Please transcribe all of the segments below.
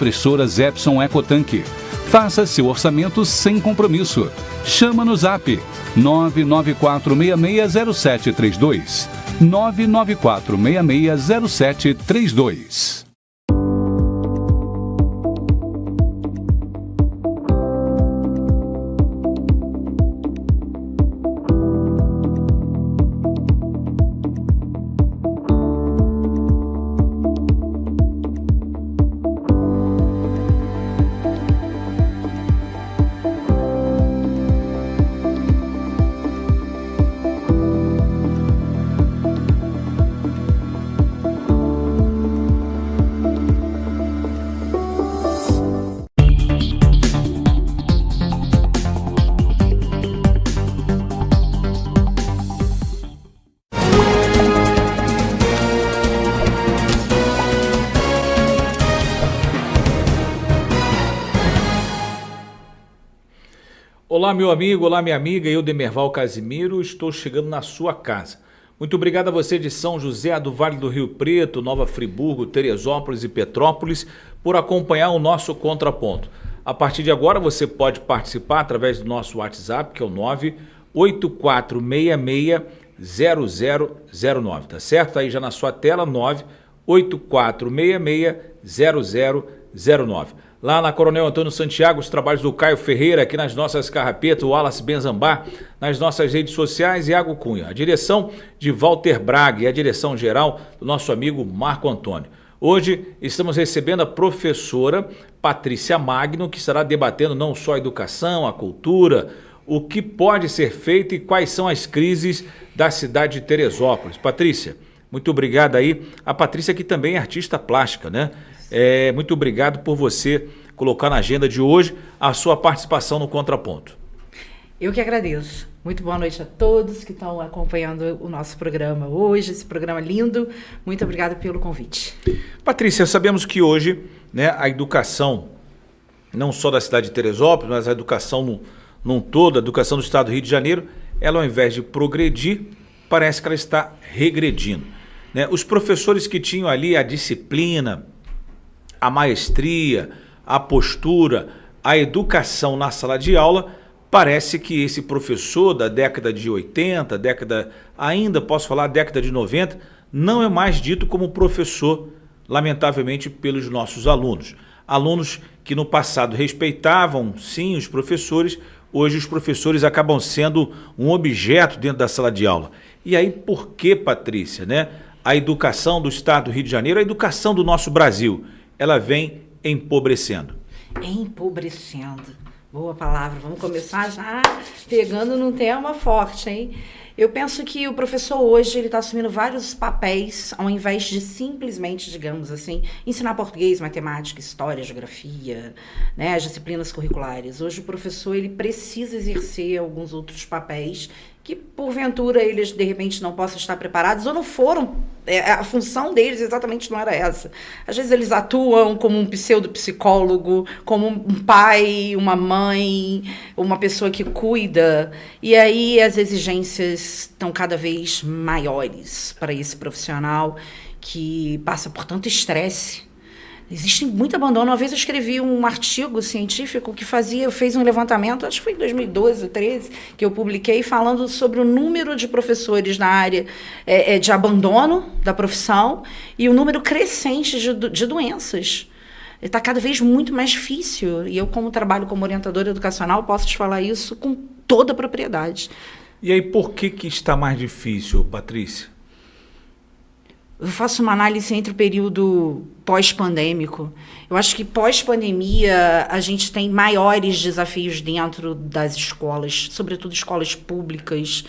Impressoras Epson EcoTank. Faça seu orçamento sem compromisso. Chama no Zap 994660732. 994660732. Olá, meu amigo, olá, minha amiga, eu, Demerval Casimiro, estou chegando na sua casa. Muito obrigado a você de São José do Vale do Rio Preto, Nova Friburgo, Teresópolis e Petrópolis por acompanhar o nosso Contraponto. A partir de agora você pode participar através do nosso WhatsApp, que é o 984660009, tá certo? Aí já na sua tela, 984660009. Lá na Coronel Antônio Santiago, os trabalhos do Caio Ferreira, aqui nas nossas carrapetas, o Wallace Benzambá, nas nossas redes sociais, e Iago Cunha. A direção de Walter Braga e a direção geral do nosso amigo Marco Antônio. Hoje estamos recebendo a professora Patrícia Magno, que estará debatendo não só a educação, a cultura, o que pode ser feito e quais são as crises da cidade de Teresópolis. Patrícia, muito obrigado aí. A Patrícia que também é artista plástica, né? Muito obrigado por você colocar na agenda de hoje a sua participação no Contraponto. Eu que agradeço. Muito boa noite a todos que estão acompanhando o nosso programa hoje, esse programa lindo. Muito obrigada pelo convite. Patrícia, sabemos que hoje, né, a educação, não só da cidade de Teresópolis, mas a educação num todo, a educação do estado do Rio de Janeiro, ela ao invés de progredir, parece que ela está regredindo, né? Os professores que tinham ali a disciplina, a maestria, a postura, a educação na sala de aula, parece que esse professor da década de 80, década de 90, não é mais dito como professor, lamentavelmente, pelos nossos alunos. Alunos que no passado respeitavam, sim, os professores, hoje os professores acabam sendo um objeto dentro da sala de aula. E aí por que, Patrícia, né? A educação do estado do Rio de Janeiro, a educação do nosso Brasil, ela vem empobrecendo. Empobrecendo. Boa palavra. Vamos começar já pegando num tema forte, hein? Eu penso que o professor hoje ele está assumindo vários papéis ao invés de simplesmente, digamos assim, ensinar português, matemática, história, geografia, né, as disciplinas curriculares. Hoje o professor ele precisa exercer alguns outros papéis que porventura eles de repente não possam estar preparados ou não foram, a função deles exatamente não era essa. Às vezes eles atuam como um pseudo-psicólogo, como um pai, uma mãe, uma pessoa que cuida, e aí as exigências estão cada vez maiores para esse profissional que passa por tanto estresse. Existe muito abandono. Uma vez eu escrevi um artigo científico que fez um levantamento, acho que foi em 2012, 2013, que eu publiquei, falando sobre o número de professores na área de abandono da profissão e o número crescente de doenças. Está cada vez muito mais difícil. E eu, como trabalho como orientadora educacional, posso te falar isso com toda a propriedade. E aí, por que está mais difícil, Patrícia? Eu faço uma análise entre o período pós-pandêmico. Eu acho que pós-pandemia a gente tem maiores desafios dentro das escolas, sobretudo escolas públicas.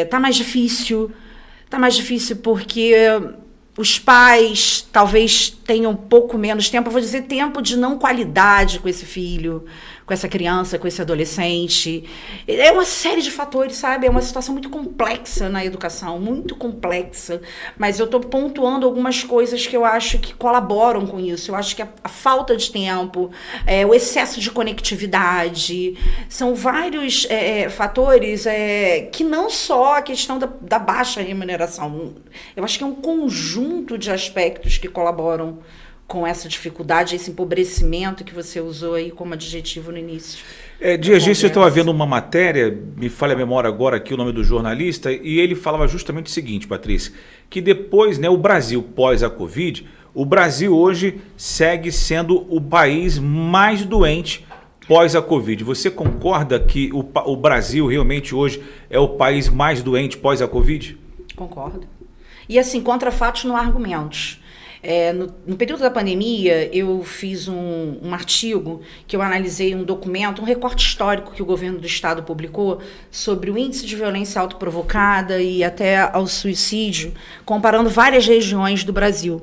Tá mais difícil porque os pais talvez tenham um pouco menos tempo, eu vou dizer tempo de não qualidade com esse filho, com essa criança, com esse adolescente. É uma série de fatores, sabe? É uma situação muito complexa na educação, muito complexa. Mas eu estou pontuando algumas coisas que eu acho que colaboram com isso. Eu acho que a falta de tempo, o excesso de conectividade, são vários fatores que não só a questão da baixa remuneração. Eu acho que é um conjunto de aspectos que colaboram com essa dificuldade, esse empobrecimento que você usou aí como adjetivo no início. Dias disso eu estava vendo uma matéria, me falha a memória agora aqui o nome do jornalista, e ele falava justamente o seguinte, Patrícia, que depois, né, o Brasil pós a Covid, o Brasil hoje segue sendo o país mais doente pós a Covid. Você concorda que o Brasil realmente hoje é o país mais doente pós a Covid? Concordo. E assim, contra fatos não há argumentos. No período da pandemia, eu fiz um artigo que eu analisei um documento, um recorte histórico que o governo do estado publicou sobre o índice de violência autoprovocada e até ao suicídio, comparando várias regiões do Brasil.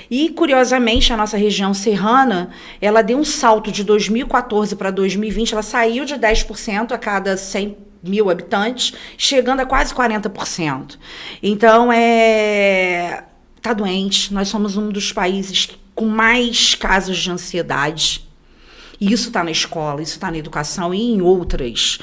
E, curiosamente, a nossa região serrana, ela deu um salto de 2014 para 2020, ela saiu de 10% a cada 100 mil habitantes, chegando a quase 40%. Então, está doente. Nós somos um dos países com mais casos de ansiedade. E isso está na escola, isso está na educação e em outros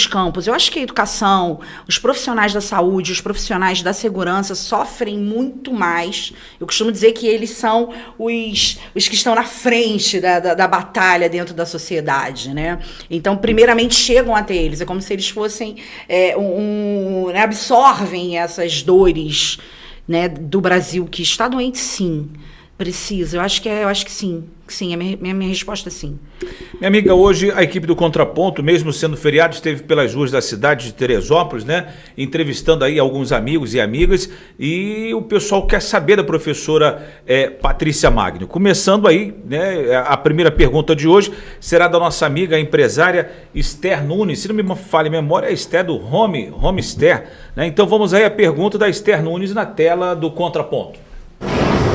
campos. Eu acho que a educação, os profissionais da saúde, os profissionais da segurança sofrem muito mais. Eu costumo dizer que eles são os que estão na frente da batalha dentro da sociedade, né? Então, primeiramente, chegam até eles. É como se eles fossem, absorvem essas dores, né, do Brasil, que está doente, sim, precisa. Eu acho que sim. Sim, a minha resposta é sim. Minha amiga, hoje a equipe do Contraponto, mesmo sendo feriado, esteve pelas ruas da cidade de Teresópolis, né, entrevistando aí alguns amigos e amigas, e o pessoal quer saber da professora Patrícia Magno. Começando aí, né, a primeira pergunta de hoje será da nossa amiga, a empresária Esther Nunes. Se não me falha a memória, é a Esther do Home Esther, né? Então vamos aí a pergunta da Esther Nunes na tela do Contraponto.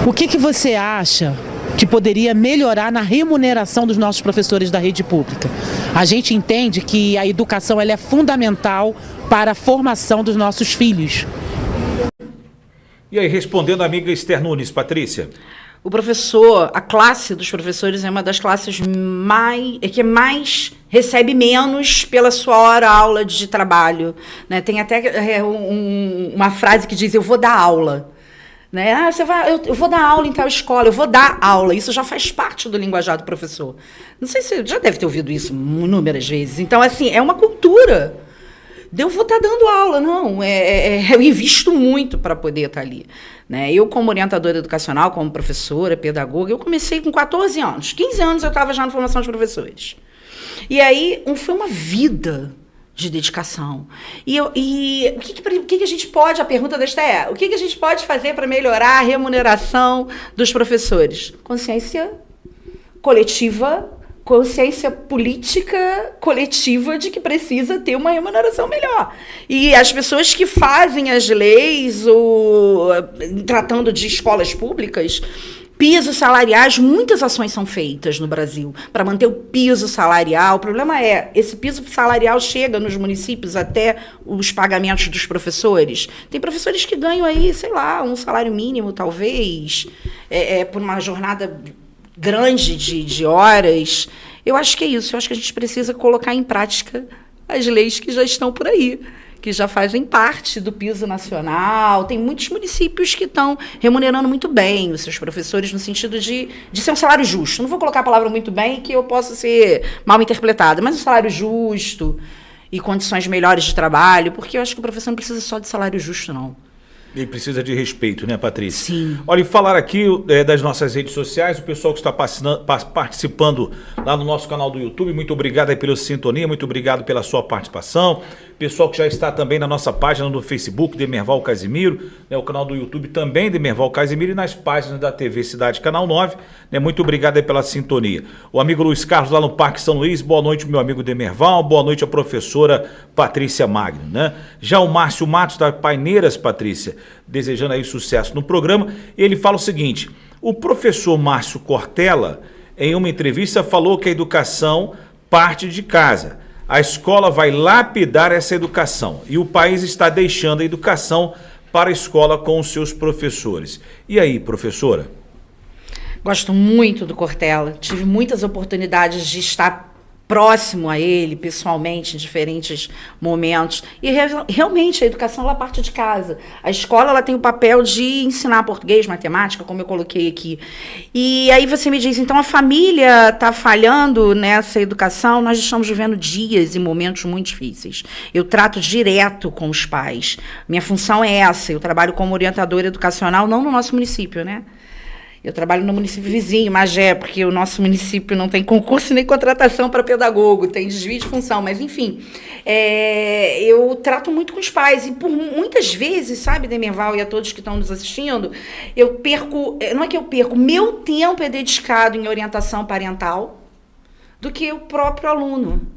O que você acha que poderia melhorar na remuneração dos nossos professores da rede pública? A gente entende que a educação ela é fundamental para a formação dos nossos filhos. E aí, respondendo a amiga Esther Nunes, Patrícia? O professor, a classe dos professores é uma das classes que mais recebe menos pela sua hora-aula de trabalho, né? Tem até uma frase que diz, eu vou dar aula. Né? Eu vou dar aula em tal escola, eu vou dar aula. Isso já faz parte do linguajar do professor. Não sei se você já deve ter ouvido isso inúmeras vezes. Então, assim, é uma cultura. Eu vou estar dando aula, não. Eu invisto muito para poder estar ali. Né? Eu, como orientadora educacional, como professora, pedagoga, eu comecei com 14 anos. 15 anos eu estava já na formação de professores. E aí, foi uma vida de dedicação. E o que a gente pode, a pergunta desta o que a gente pode fazer para melhorar a remuneração dos professores? Consciência coletiva, consciência política coletiva de que precisa ter uma remuneração melhor. E as pessoas que fazem as leis, tratando de escolas públicas, pisos salariais, muitas ações são feitas no Brasil para manter o piso salarial. O problema esse piso salarial chega nos municípios até os pagamentos dos professores. Tem professores que ganham aí, sei lá, um salário mínimo, talvez, por uma jornada grande de horas. Eu acho que é isso. Eu acho que a gente precisa colocar em prática as leis que já estão por aí, que já fazem parte do piso nacional. Tem muitos municípios que estão remunerando muito bem os seus professores, no sentido de ser um salário justo. Não vou colocar a palavra muito bem, que eu possa ser mal interpretada, mas um salário justo e condições melhores de trabalho, porque eu acho que o professor não precisa só de salário justo, não. Ele precisa de respeito, né, Patrícia? Sim. Olha, e falar aqui das nossas redes sociais, o pessoal que está participando lá no nosso canal do YouTube, muito obrigado aí pela sintonia, muito obrigado pela sua participação. Pessoal que já está também na nossa página do Facebook, Demerval Casimiro, né, o canal do YouTube também, Demerval Casimiro, e nas páginas da TV Cidade Canal 9, né, muito obrigado aí pela sintonia. O amigo Luiz Carlos lá no Parque São Luís, boa noite, meu amigo Demerval, boa noite a professora Patrícia Magno, né? Já o Márcio Matos da Paineiras, Patrícia, desejando aí sucesso no programa, ele fala o seguinte: o professor Márcio Cortella, em uma entrevista, falou que a educação parte de casa. A escola vai lapidar essa educação e o país está deixando a educação para a escola com os seus professores. E aí, professora? Gosto muito do Cortella. Tive muitas oportunidades de estar próximo a ele, pessoalmente, em diferentes momentos. E realmente a educação ela parte de casa. A escola ela tem o papel de ensinar português, matemática, como eu coloquei aqui. E aí você me diz, então a família está falhando nessa educação, nós estamos vivendo dias e momentos muito difíceis. Eu trato direto com os pais. Minha função é essa, eu trabalho como orientadora educacional, não no nosso município, né? Eu trabalho no município vizinho, Magé, porque o nosso município não tem concurso nem contratação para pedagogo, tem desvio de função, mas enfim, eu trato muito com os pais e por muitas vezes, sabe, Demerval e a todos que estão nos assistindo, eu perco, não é que eu perco, meu tempo é dedicado em orientação parental do que o próprio aluno.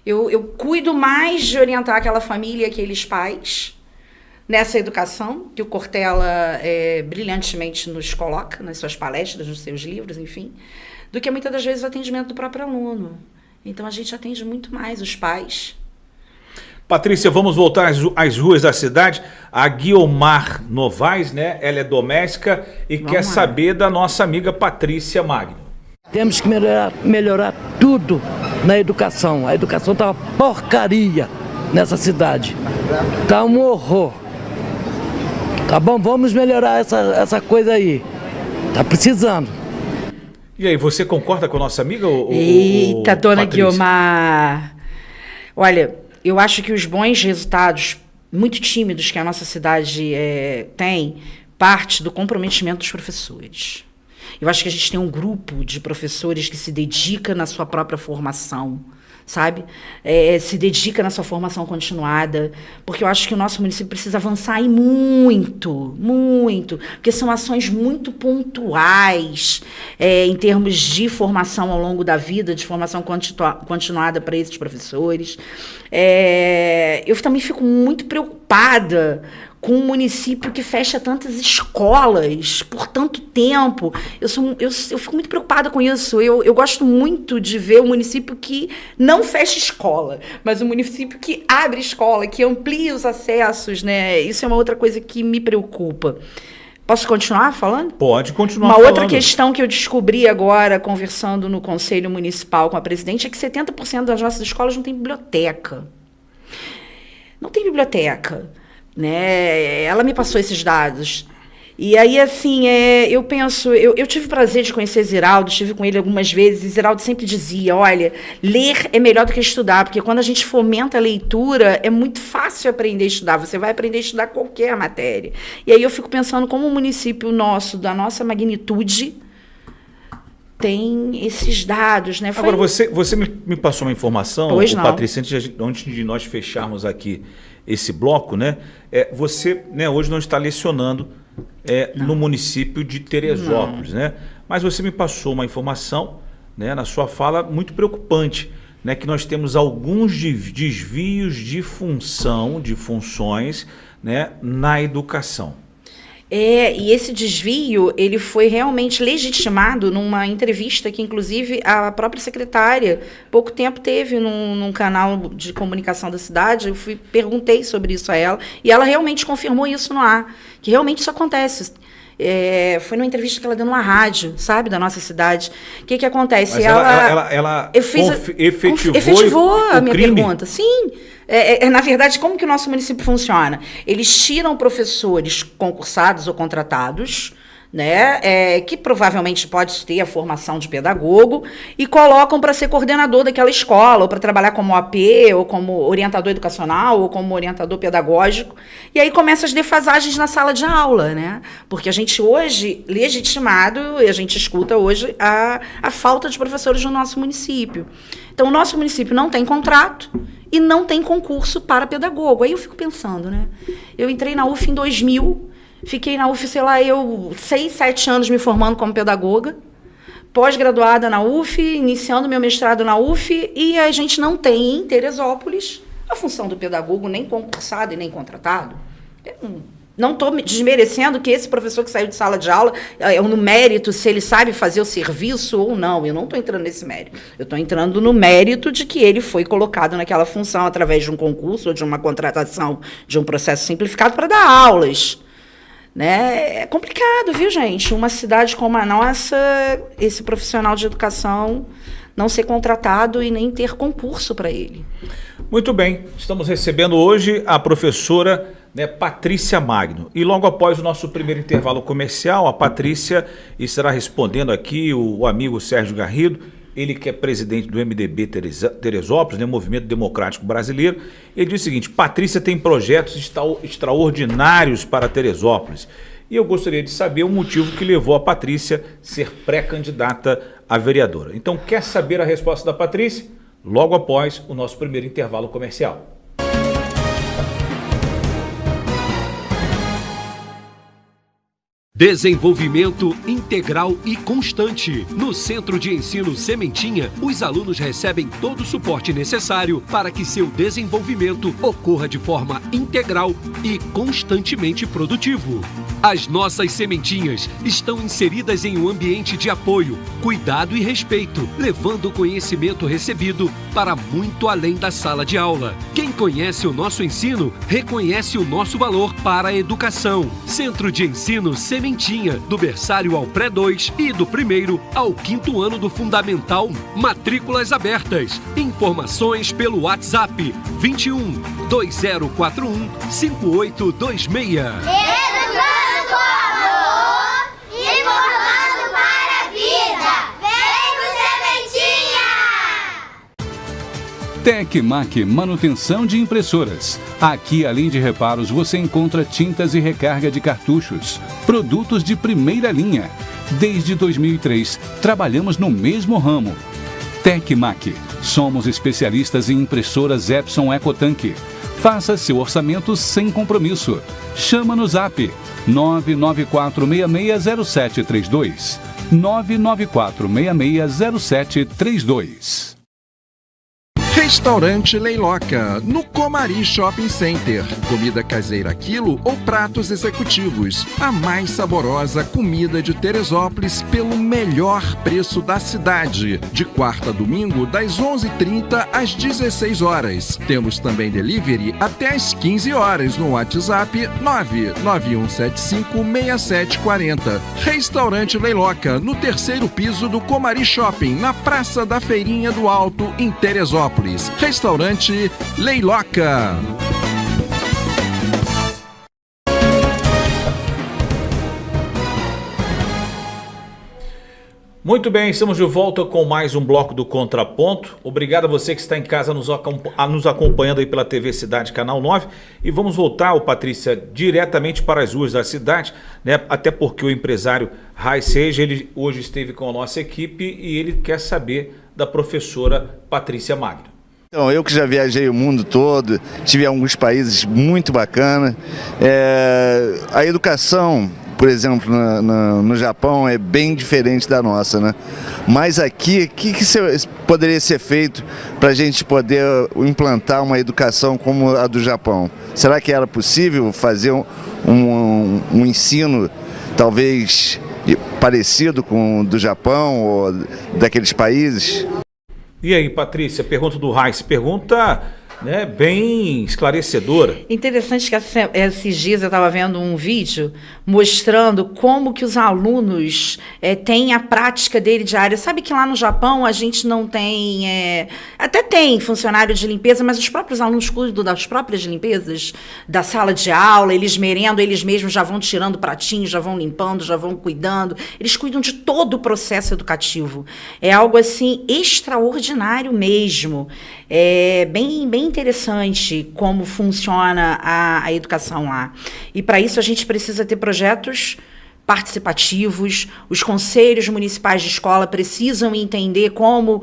Eu cuido mais de orientar aquela família, aqueles pais, nessa educação, que o Cortella brilhantemente nos coloca, nas suas palestras, nos seus livros, enfim, do que muitas das vezes o atendimento do próprio aluno. Então, a gente atende muito mais os pais. Patrícia, vamos voltar às ruas da cidade. A Guiomar Novaes, né? Ela é doméstica e quer saber da nossa amiga Patrícia Magno. Temos que melhorar tudo na educação. A educação está uma porcaria nessa cidade. Está um horror. Tá bom, vamos melhorar essa coisa aí. Tá precisando. E aí, você concorda com a nossa amiga? Eita, dona Patrícia? Guiomar. Olha, eu acho que os bons resultados, muito tímidos, que a nossa cidade tem, parte do comprometimento dos professores. Eu acho que a gente tem um grupo de professores que se dedica na sua própria formação, sabe? Se dedica na sua formação continuada, porque eu acho que o nosso município precisa avançar e muito, muito, porque são ações muito pontuais em termos de formação ao longo da vida, de formação continuada para esses professores. Eu também fico muito preocupada com um município que fecha tantas escolas por tanto tempo. Eu fico muito preocupada com isso. Eu gosto muito de ver um município que não fecha escola, mas um município que abre escola, que amplia os acessos, né? Isso é uma outra coisa que me preocupa. Posso continuar falando? Pode continuar falando. Uma outra falando. questão que eu descobri agora, conversando no Conselho Municipal com a presidente, é que 70% das nossas escolas não tem biblioteca. Não tem biblioteca. Né? Ela me passou esses dados. E aí, assim, eu penso... Eu tive o prazer de conhecer Ziraldo, estive com ele algumas vezes, e Ziraldo sempre dizia, olha, ler é melhor do que estudar, porque quando a gente fomenta a leitura, é muito fácil aprender a estudar, você vai aprender a estudar qualquer matéria. E aí eu fico pensando como um município nosso, da nossa magnitude, tem esses dados, né? Agora, você me passou uma informação, pois não. Patrícia, antes de nós fecharmos aqui esse bloco, né? Você, né, hoje não está lecionando no município de Teresópolis, né? Mas você me passou uma informação, né, na sua fala muito preocupante, né, que nós temos alguns desvios de funções, né, na educação. E esse desvio, ele foi realmente legitimado numa entrevista que, inclusive, a própria secretária, pouco tempo teve num canal de comunicação da cidade. Eu perguntei sobre isso a ela, e ela realmente confirmou isso no ar, que realmente isso acontece. Foi numa entrevista que ela deu numa rádio, sabe, da nossa cidade. O que acontece? Mas ela efetivou a minha crime? pergunta. Sim. Na verdade, como que o nosso município funciona? Eles tiram professores concursados ou contratados, né, que provavelmente pode ter a formação de pedagogo, e colocam para ser coordenador daquela escola, ou para trabalhar como OAP, ou como orientador educacional, ou como orientador pedagógico. E aí começam as defasagens na sala de aula, né? Porque a gente hoje, legitimado, a gente escuta hoje a falta de professores no nosso município. Então, o nosso município não tem contrato e não tem concurso para pedagogo. Aí eu fico pensando, né? Eu entrei na UF em 2000, fiquei na UF, 6, 7 anos me formando como pedagoga, pós-graduada na UF, iniciando meu mestrado na UF, e a gente não tem em Teresópolis a função do pedagogo nem concursado e nem contratado. Não estou desmerecendo que esse professor que saiu de sala de aula, no mérito, se ele sabe fazer o serviço ou não. Eu não estou entrando nesse mérito. Eu estou entrando no mérito de que ele foi colocado naquela função através de um concurso ou de uma contratação de um processo simplificado para dar aulas. né? É complicado, viu, gente? Uma cidade como a nossa, esse profissional de educação não ser contratado e nem ter concurso para ele. Muito bem, estamos recebendo hoje a professora, né, Patrícia Magno. E logo após o nosso primeiro intervalo comercial, a Patrícia estará respondendo aqui o amigo Sérgio Garrido, ele que é presidente do MDB Teresópolis, né, Movimento Democrático Brasileiro. Ele diz o seguinte: Patrícia tem projetos extraordinários para Teresópolis. E eu gostaria de saber o motivo que levou a Patrícia a ser pré-candidata a vereadora. Então, quer saber a resposta da Patrícia? Logo após o nosso primeiro intervalo comercial. Desenvolvimento integral e constante. No Centro de Ensino Sementinha, os alunos recebem todo o suporte necessário para que seu desenvolvimento ocorra de forma integral e constantemente produtivo. As nossas sementinhas estão inseridas em um ambiente de apoio, cuidado e respeito, levando o conhecimento recebido para muito além da sala de aula. Quem conhece o nosso ensino, reconhece o nosso valor para a educação. Centro de Ensino Sementinha, do berçário ao pré-2 e do 1º ao 5º ano do Fundamental, matrículas abertas. Informações pelo WhatsApp 21 2041 5826. Educando com amor, informando para a vida. Vem pro Sementinha! Tecmac Manutenção de Impressoras. Aqui, além de reparos, você encontra tintas e recarga de cartuchos, produtos de primeira linha. Desde 2003, trabalhamos no mesmo ramo. Tecmac. Somos especialistas em impressoras Epson EcoTank. Faça seu orçamento sem compromisso. Chama no Zap 994660732. 994660732. Restaurante Leiloca, no Comari Shopping Center. Comida caseira quilo ou pratos executivos. A mais saborosa comida de Teresópolis pelo melhor preço da cidade. De quarta a domingo, das 11h30 às 16 horas. Temos também delivery até às 15 horas no WhatsApp 991756740. Restaurante Leiloca, no 3º piso do Comari Shopping, na Praça da Feirinha do Alto, em Teresópolis. Restaurante Leiloca. Muito bem, estamos de volta com mais um bloco do Contraponto. Obrigado a você que está em casa nos acompanhando aí pela TV Cidade Canal 9. E vamos voltar, Patrícia, diretamente para as ruas da cidade, né? Até porque o empresário Rai Seja, ele hoje esteve com a nossa equipe e ele quer saber da professora Patrícia Magno. Então, eu que já viajei o mundo todo, tive em alguns países muito bacanas. A educação, por exemplo, no Japão é bem diferente da nossa, né? Mas aqui, o que poderia ser feito para a gente poder implantar uma educação como a do Japão? Será que era possível fazer um ensino, talvez, parecido com o do Japão ou daqueles países? E aí, Patrícia, pergunta do Reis, pergunta, né, bem esclarecedora. Interessante que esses dias eu estava vendo um vídeo mostrando como que os alunos têm a prática dele diária. Sabe que lá no Japão a gente não tem... até tem funcionário de limpeza, mas os próprios alunos cuidam das próprias limpezas da sala de aula, eles merendam, eles mesmos já vão tirando pratinhos, já vão limpando, já vão cuidando. Eles cuidam de todo o processo educativo. É algo assim extraordinário mesmo. É bem interessante como funciona a educação lá. E para isso a gente precisa ter projetos participativos, os conselhos municipais de escola precisam entender como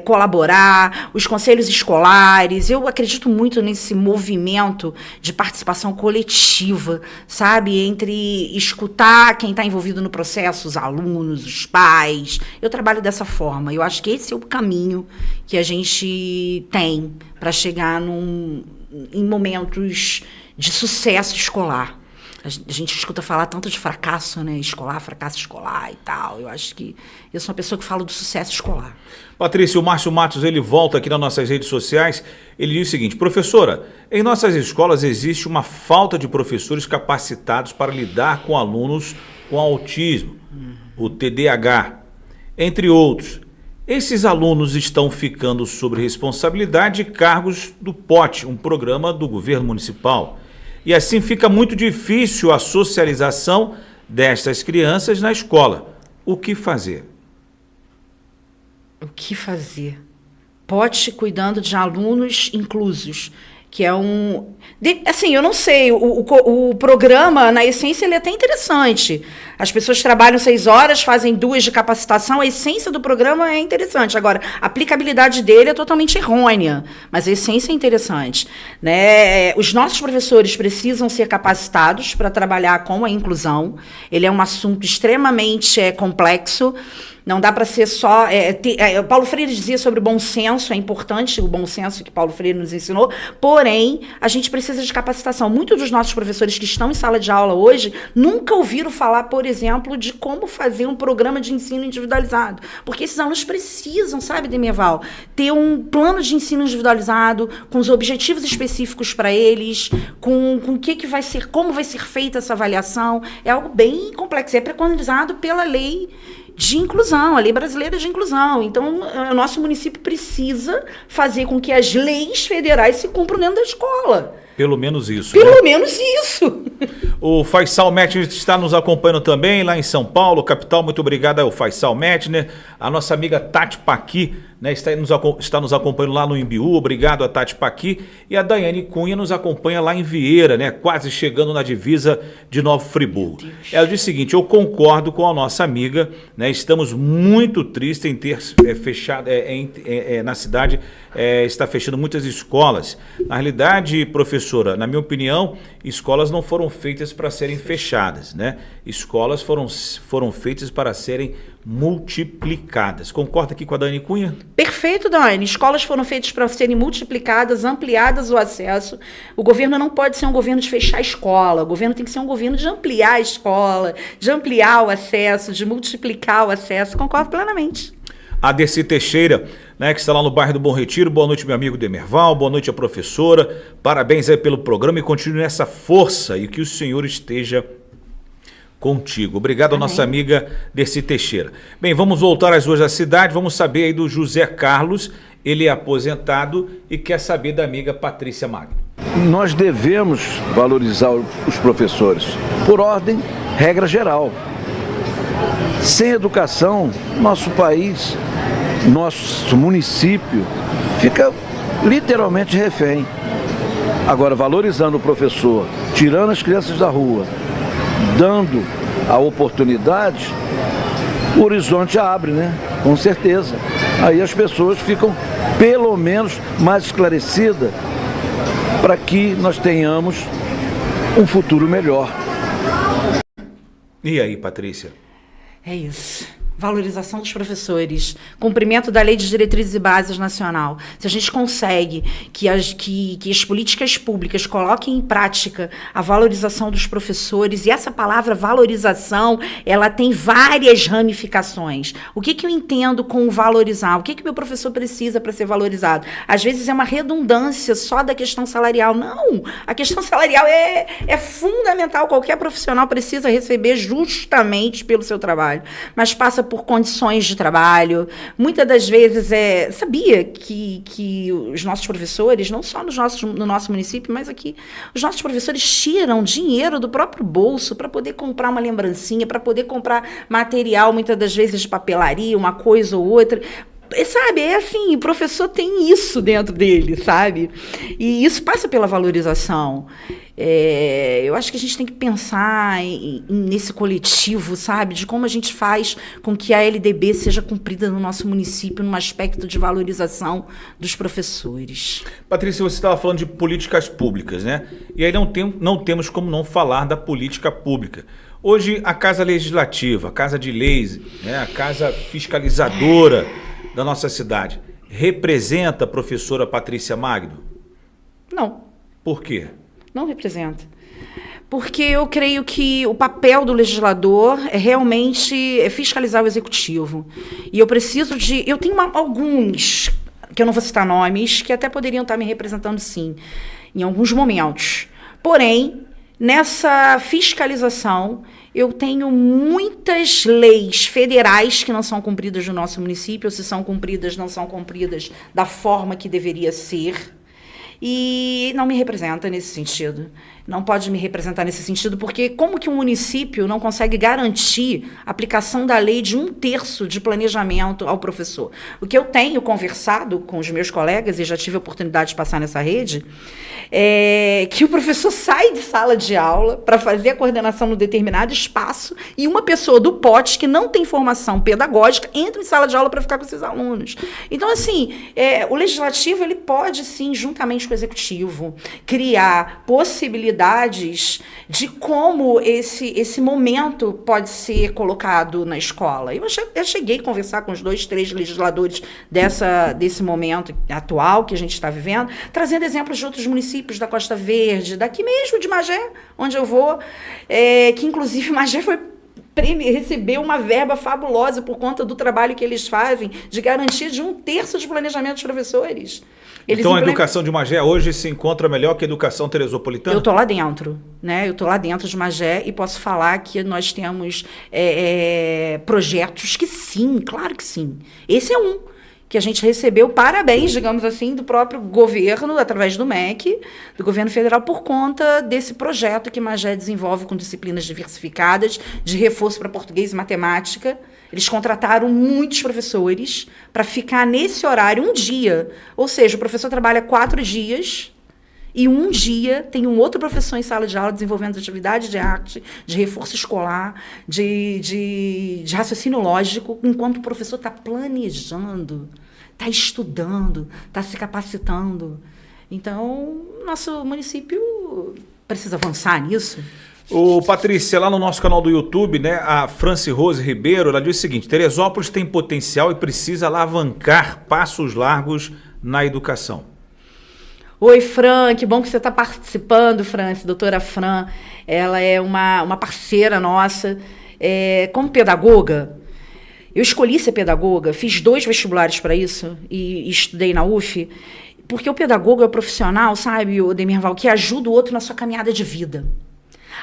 colaborar, os conselhos escolares. Eu acredito muito nesse movimento de participação coletiva, sabe? Entre escutar quem está envolvido no processo, os alunos, os pais. Eu trabalho dessa forma. Eu acho que esse é o caminho que a gente tem para chegar em momentos de sucesso escolar. A gente escuta falar tanto de fracasso, né? Escolar, fracasso escolar e tal. Eu acho que eu sou uma pessoa que fala do sucesso escolar. Patrícia, o Márcio Matos, ele volta aqui nas nossas redes sociais, ele diz o seguinte: professora, em nossas escolas existe uma falta de professores capacitados para lidar com alunos com autismo, o TDAH, entre outros. Esses alunos estão ficando sob responsabilidade de cargos do POT, um programa do governo municipal. E assim fica muito difícil a socialização destas crianças na escola. O que fazer? O que fazer? POT cuidando de alunos inclusos, que é um... assim, eu não sei, o programa, na essência, ele é até interessante. As pessoas trabalham 6 horas, fazem 2 de capacitação, a essência do programa é interessante. Agora, a aplicabilidade dele é totalmente errônea, mas a essência é interessante, né? Os nossos professores precisam ser capacitados para trabalhar com a inclusão. Ele é um assunto extremamente complexo. Não dá para ser só... Paulo Freire dizia sobre o bom senso, é importante o bom senso que Paulo Freire nos ensinou, porém, a gente precisa de capacitação. Muitos dos nossos professores que estão em sala de aula hoje nunca ouviram falar, por exemplo, de como fazer um programa de ensino individualizado. Porque esses alunos precisam, sabe, Demerval, ter um plano de ensino individualizado, com os objetivos específicos para eles, com o que vai ser, como vai ser feita essa avaliação. É algo bem complexo, é preconizado pela lei de inclusão, a lei brasileira de inclusão. Então, o nosso município precisa fazer com que as leis federais se cumpram dentro da escola. Pelo menos isso. Pelo menos isso. O Faisal Metner está nos acompanhando também lá em São Paulo, capital. Muito obrigado ao Faisal Metner. A nossa amiga Tati Paqui, né, está nos acompanhando lá no Imbiú. Obrigado a Tati Paqui. E a Daiane Cunha nos acompanha lá em Vieira, né, quase chegando na divisa de Nova Friburgo. Ela diz o seguinte: eu concordo com a nossa amiga, né, estamos muito tristes em ter fechado, na cidade está fechando muitas escolas. Na realidade, professora, na minha opinião, escolas não foram feitas para serem fechadas, né? Escolas foram feitas para serem multiplicadas. Concorda aqui com a Dani Cunha? Perfeito, Dani. Escolas foram feitas para serem multiplicadas, ampliadas o acesso. O governo não pode ser um governo de fechar a escola. O governo tem que ser um governo de ampliar a escola, de ampliar o acesso, de multiplicar o acesso. Concordo plenamente. A Dercy Teixeira, né, que está lá no bairro do Bom Retiro. Boa noite, meu amigo Demerval. Boa noite, a professora. Parabéns aí pelo programa e continue nessa força e que o Senhor esteja contigo. Obrigado à nossa amiga Dercy Teixeira. Bem, vamos voltar às ruas da cidade. Vamos saber aí do José Carlos. Ele é aposentado e quer saber da amiga Patrícia Magno. Nós devemos valorizar os professores por ordem, regra geral. Sem educação, nosso país, nosso município fica literalmente refém. Agora, valorizando o professor, tirando as crianças da rua, dando a oportunidade, o horizonte abre, né? Com certeza. Aí as pessoas ficam, pelo menos, mais esclarecidas para que nós tenhamos um futuro melhor. E aí, Patrícia? É isso. Valorização dos professores, cumprimento da Lei de Diretrizes e Bases Nacional. Se a gente consegue que as políticas públicas coloquem em prática a valorização dos professores, e essa palavra valorização, ela tem várias ramificações. O que eu entendo com valorizar? O que meu professor precisa para ser valorizado? Às vezes é uma redundância só da questão salarial. Não! A questão salarial é fundamental. Qualquer profissional precisa receber justamente pelo seu trabalho. Mas passa por condições de trabalho. Muitas das vezes sabia que os nossos professores, não só no nosso município, mas aqui, os nossos professores tiram dinheiro do próprio bolso para poder comprar uma lembrancinha, para poder comprar material, muitas das vezes de papelaria, uma coisa ou outra. Sabe, é assim, o professor tem isso dentro dele, sabe? E isso passa pela valorização. Eu acho que a gente tem que pensar nesse coletivo, sabe? De como a gente faz com que a LDB seja cumprida no nosso município, num aspecto de valorização dos professores. Patrícia, você estava falando de políticas públicas, né? E aí não temos como não falar da política pública. Hoje, a Casa Legislativa, a Casa de Leis, né? A Casa Fiscalizadora da nossa cidade, representa a professora Patrícia Magno? Não. Por quê? Não representa. porque eu creio que o papel do legislador é realmente fiscalizar o executivo. E eu preciso de... Eu tenho alguns, que eu não vou citar nomes, que até poderiam estar me representando, sim, em alguns momentos. Porém, nessa fiscalização, eu tenho muitas leis federais que não são cumpridas no nosso município, ou se são cumpridas, não são cumpridas da forma que deveria ser. E não me representa nesse sentido. Não pode me representar nesse sentido, porque como que um município não consegue garantir a aplicação da lei de 1/3 de planejamento ao professor? O que eu tenho conversado com os meus colegas, e já tive a oportunidade de passar nessa rede, é que o professor sai de sala de aula para fazer a coordenação no determinado espaço e uma pessoa do POT, que não tem formação pedagógica, entra em sala de aula para ficar com esses alunos. Então, assim, o legislativo ele pode, sim, juntamente com o executivo, criar possibilidades de como esse momento pode ser colocado na escola. Eu cheguei a conversar com os 2, 3 legisladores desse momento atual que a gente está vivendo, trazendo exemplos de outros municípios da Costa Verde, daqui mesmo de Magé, onde eu vou, que inclusive Magé recebeu uma verba fabulosa por conta do trabalho que eles fazem de garantia de 1/3 de planejamento dos professores. Então a educação de Magé hoje se encontra melhor que a educação teresopolitana? Eu estou lá dentro, né? Eu estou lá dentro de Magé e posso falar que nós temos projetos que sim, claro que sim. Esse é um que a gente recebeu parabéns, digamos assim, do próprio governo, através do MEC, do governo federal, por conta desse projeto que Magé desenvolve com disciplinas diversificadas, de reforço para português e matemática. Eles contrataram muitos professores para ficar nesse horário um dia. Ou seja, o professor trabalha 4 dias e um dia tem um outro professor em sala de aula desenvolvendo atividade de arte, de reforço escolar, de raciocínio lógico, enquanto o professor está planejando, está estudando, está se capacitando. Então, nosso município precisa avançar nisso. Ô, Patrícia, lá no nosso canal do YouTube, né, a Franci Rose Ribeiro, ela diz o seguinte: Teresópolis tem potencial e precisa alavancar passos largos na educação. Oi, Fran, que bom que você está participando, Franci, doutora Fran. Ela é uma parceira nossa. Como pedagoga, eu escolhi ser pedagoga, fiz 2 vestibulares para isso e estudei na UF, porque o pedagogo é o profissional, sabe, o Demirval, que ajuda o outro na sua caminhada de vida.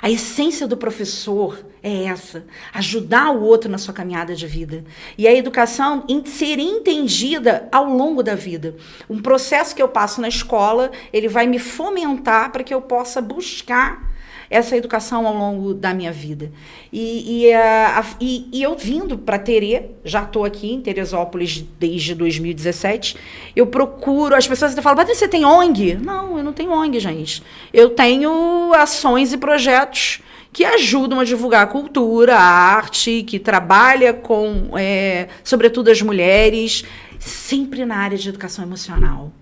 A essência do professor é essa, ajudar o outro na sua caminhada de vida. E a educação ser entendida ao longo da vida. Um processo que eu passo na escola, ele vai me fomentar para que eu possa buscar essa educação ao longo da minha vida. E eu vindo para Terê, já estou aqui em Teresópolis desde 2017, eu procuro, as pessoas até falam, Patrícia, você tem ONG? Não, eu não tenho ONG, gente. Eu tenho ações e projetos que ajudam a divulgar a cultura, a arte, que trabalha com, sobretudo, as mulheres, sempre na área de educação emocional.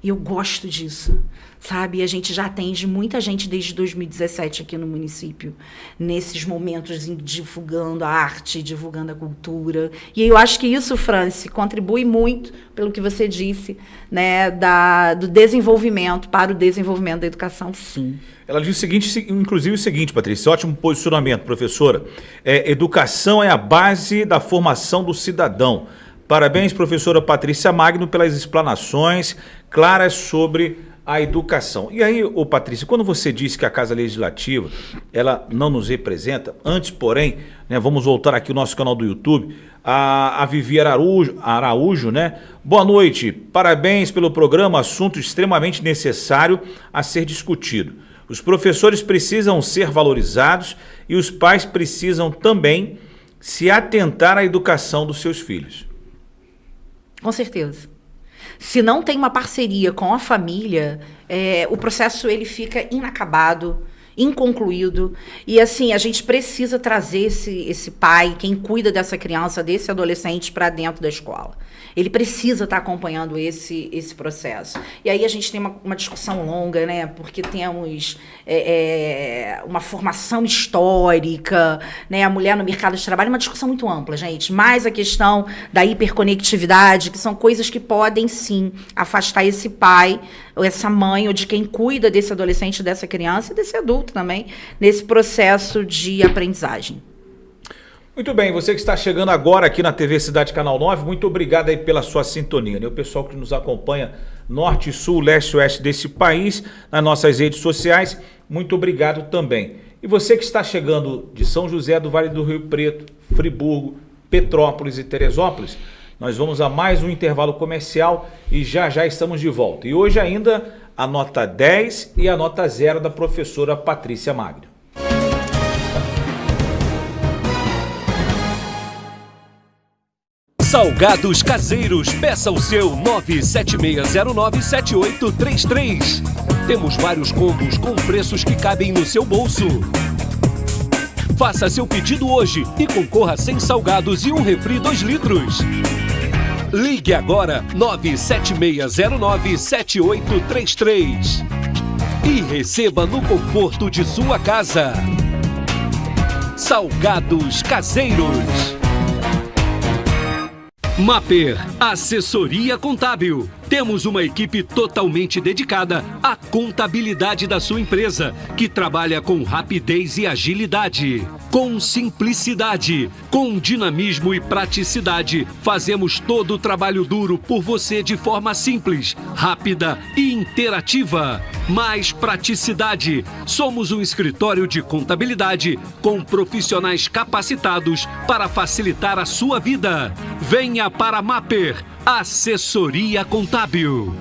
E eu gosto disso, sabe? E a gente já atende muita gente desde 2017 aqui no município, nesses momentos divulgando a arte, divulgando a cultura. E eu acho que isso, Franci, contribui muito pelo que você disse, né, do desenvolvimento, para o desenvolvimento da educação, sim. Ela diz o seguinte, inclusive o seguinte, Patrícia, ótimo posicionamento, professora. Educação é a base da formação do cidadão. Parabéns, professora Patrícia Magno, pelas explanações claras sobre a educação. E aí, Patrícia, quando você disse que a Casa Legislativa, ela não nos representa, antes, porém, né, vamos voltar aqui ao nosso canal do YouTube, a Vivi Araújo, né? Boa noite, parabéns pelo programa, assunto extremamente necessário a ser discutido. Os professores precisam ser valorizados e os pais precisam também se atentar à educação dos seus filhos. Com certeza. Se não tem uma parceria com a família, o processo ele fica inacabado, inconcluído. E assim, a gente precisa trazer esse pai, quem cuida dessa criança, desse adolescente, para dentro da escola. Ele precisa estar acompanhando esse processo. E aí a gente tem uma discussão longa, né? Porque temos uma formação histórica, né? A mulher no mercado de trabalho, uma discussão muito ampla, gente. Mais a questão da hiperconectividade, que são coisas que podem, sim, afastar esse pai ou essa mãe, ou de quem cuida desse adolescente, dessa criança e desse adulto também, nesse processo de aprendizagem. Muito bem, você que está chegando agora aqui na TV Cidade Canal 9, muito obrigado aí pela sua sintonia, né? O pessoal que nos acompanha norte, sul, leste e oeste desse país, nas nossas redes sociais, muito obrigado também. E você que está chegando de São José do Vale do Rio Preto, Friburgo, Petrópolis e Teresópolis, nós vamos a mais um intervalo comercial e já já estamos de volta. E hoje ainda a nota 10 e a nota 0 da professora Patrícia Magno. Salgados Caseiros, peça o seu 976097833. Temos vários combos com preços que cabem no seu bolso. Faça seu pedido hoje e concorra a 100 salgados e um refri 2 litros. Ligue agora 976097833 e receba no conforto de sua casa. Salgados Caseiros. Mapper, assessoria contábil. Temos uma equipe totalmente dedicada à contabilidade da sua empresa, que trabalha com rapidez e agilidade. Com simplicidade, com dinamismo e praticidade, fazemos todo o trabalho duro por você de forma simples, rápida e interativa. Mais praticidade. Somos um escritório de contabilidade com profissionais capacitados para facilitar a sua vida. Venha para a Mapper, assessoria contábil.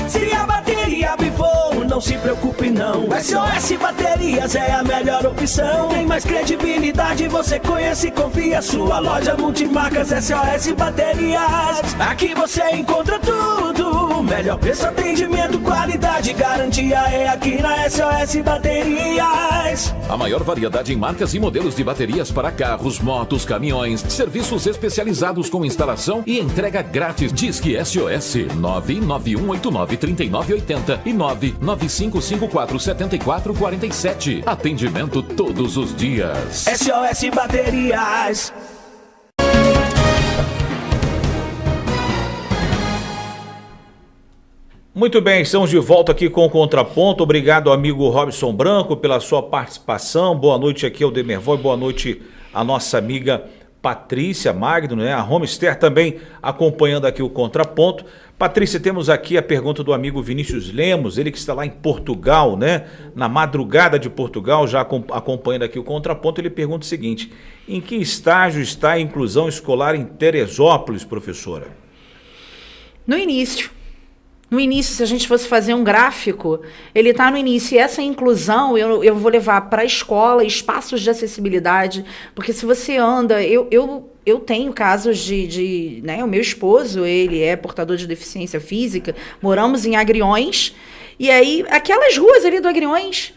Se a bateria pifou, não se preocupe não. SOS Baterias é a melhor opção. Tem mais credibilidade, você conhece e confia. Sua loja multimarcas SOS Baterias. Aqui você encontra tudo. Melhor preço, atendimento, qualidade, garantia é aqui na SOS Baterias. A maior variedade em marcas e modelos de baterias para carros, motos, caminhões. Serviços especializados com instalação e entrega grátis. Disque SOS 991893980 e 995547447. Atendimento todos os dias. SOS Baterias. Muito bem, estamos de volta aqui com o Contraponto. Obrigado, amigo Robson Branco, pela sua participação. Boa noite aqui ao Demerval e boa noite à nossa amiga Patrícia Magno, né? A Homester também acompanhando aqui o Contraponto. Patrícia, temos aqui a pergunta do amigo Vinícius Lemos, ele que está lá em Portugal, né? Na madrugada de Portugal, já acompanhando aqui o Contraponto. Ele pergunta o seguinte: em que estágio está a inclusão escolar em Teresópolis, professora? No início. No início, se a gente fosse fazer um gráfico, ele está no início. E essa inclusão eu vou levar para a escola, espaços de acessibilidade, porque se você anda... Eu tenho casos né, o meu esposo, ele é portador de deficiência física, moramos em Agriões, e aí aquelas ruas ali do Agriões...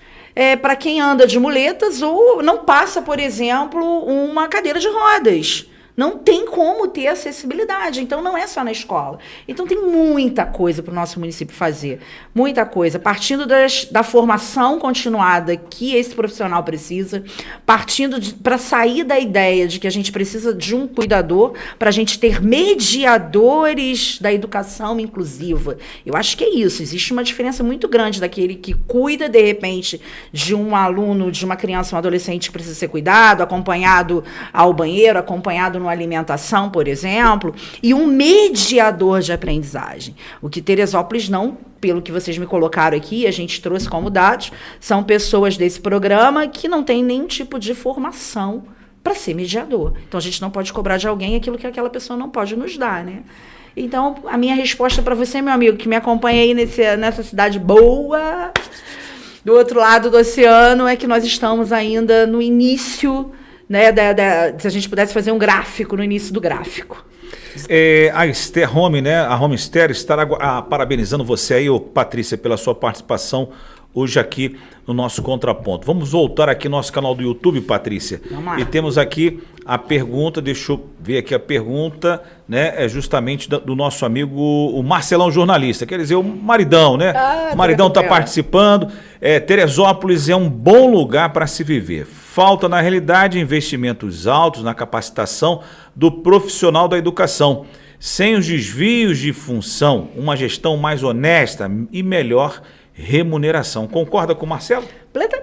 para quem anda de muletas ou não passa, por exemplo, uma cadeira de rodas. Não tem como ter acessibilidade, então não é só na escola. Então tem muita coisa para o nosso município fazer, muita coisa. Partindo da formação continuada que esse profissional precisa, partindo para sair da ideia de que a gente precisa de um cuidador, para a gente ter mediadores da educação inclusiva. Eu acho que é isso, existe uma diferença muito grande daquele que cuida, de repente, de um aluno, de uma criança, um adolescente que precisa ser cuidado, acompanhado ao banheiro, acompanhado numa alimentação, por exemplo, e um mediador de aprendizagem. O que Teresópolis não, pelo que vocês me colocaram aqui, a gente trouxe como dados, são pessoas desse programa que não têm nenhum tipo de formação para ser mediador. Então, a gente não pode cobrar de alguém aquilo que aquela pessoa não pode nos dar, né? Então, a minha resposta para você, meu amigo, que me acompanha aí nessa cidade boa, do outro lado do oceano, é que nós estamos ainda no início, né, se a gente pudesse fazer um gráfico, no início do gráfico. A Esther Home, né? A Homester está parabenizando você aí, Patrícia, pela sua participação hoje aqui no nosso Contraponto. Vamos voltar aqui no nosso canal do YouTube, Patrícia. Vamos lá. E temos aqui a pergunta, deixa eu ver aqui a pergunta, né? É justamente do nosso amigo, o Marcelão Jornalista, quer dizer, o maridão, né? O maridão está participando. Teresópolis é um bom lugar para se viver. Falta, na realidade, investimentos altos na capacitação do profissional da educação. Sem os desvios de função, uma gestão mais honesta e melhor remuneração. Concorda com o Marcelo?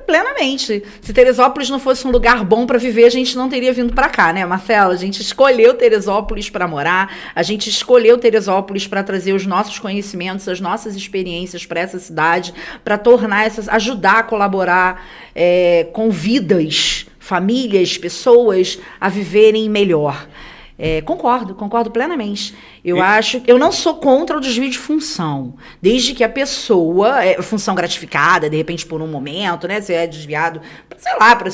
Plenamente. Se Teresópolis não fosse um lugar bom para viver, a gente não teria vindo para cá, né, Marcelo? A gente escolheu Teresópolis para morar, a gente escolheu Teresópolis para trazer os nossos conhecimentos, as nossas experiências para essa cidade, para tornar ajudar a colaborar com vidas, famílias, pessoas a viverem melhor. Concordo plenamente. Eu não sou contra o desvio de função, desde que a pessoa, função gratificada, de repente por um momento, né, você é desviado, sei lá, para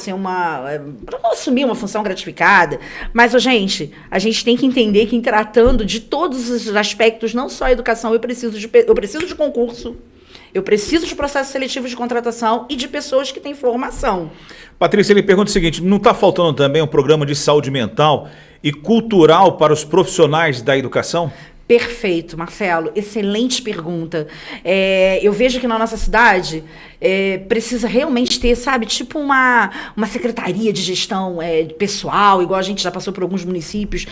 não assumir uma função gratificada, mas, gente, a gente tem que entender que, em tratando de todos os aspectos, não só a educação, eu preciso de concurso, eu preciso de processo seletivo de contratação e de pessoas que têm formação. Patrícia, ele pergunta o seguinte, não está faltando também um programa de saúde mental e cultural para os profissionais da educação? Perfeito, Marcelo. Excelente pergunta. Eu vejo que na nossa cidade precisa realmente ter, sabe, tipo uma secretaria de gestão pessoal, igual a gente já passou por alguns municípios,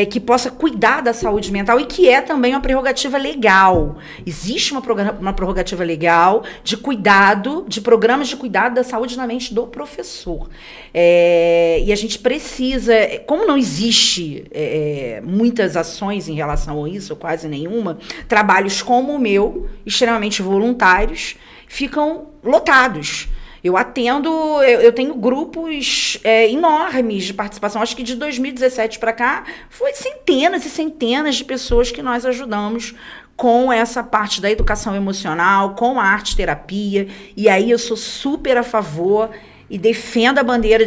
que possa cuidar da saúde mental e que é também uma prerrogativa legal. Existe uma prerrogativa legal de cuidado, de programas de cuidado da saúde na mente do professor. E a gente precisa, como não existe muitas ações em relação a isso, ou quase nenhuma, trabalhos como o meu, extremamente voluntários, ficam lotados. Eu tenho grupos enormes de participação. Acho que de 2017 para cá, foi centenas e centenas de pessoas que nós ajudamos com essa parte da educação emocional, com a arte-terapia. E aí eu sou super a favor e defendo a bandeira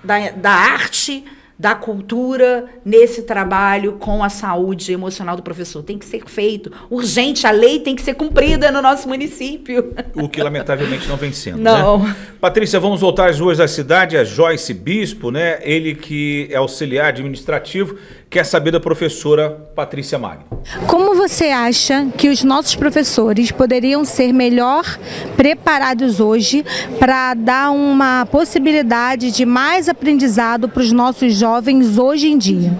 da arte, da cultura nesse trabalho com a saúde emocional do professor. Tem que ser feito. Urgente, a lei tem que ser cumprida no nosso município. O que, lamentavelmente, não vem sendo. Não. Né? Patrícia, vamos voltar às ruas da cidade. A Joyce Bispo, né? Ele que é auxiliar administrativo, quer saber da professora Patrícia Magno. Como você acha que os nossos professores poderiam ser melhor preparados hoje para dar uma possibilidade de mais aprendizado para os nossos jovens hoje em dia?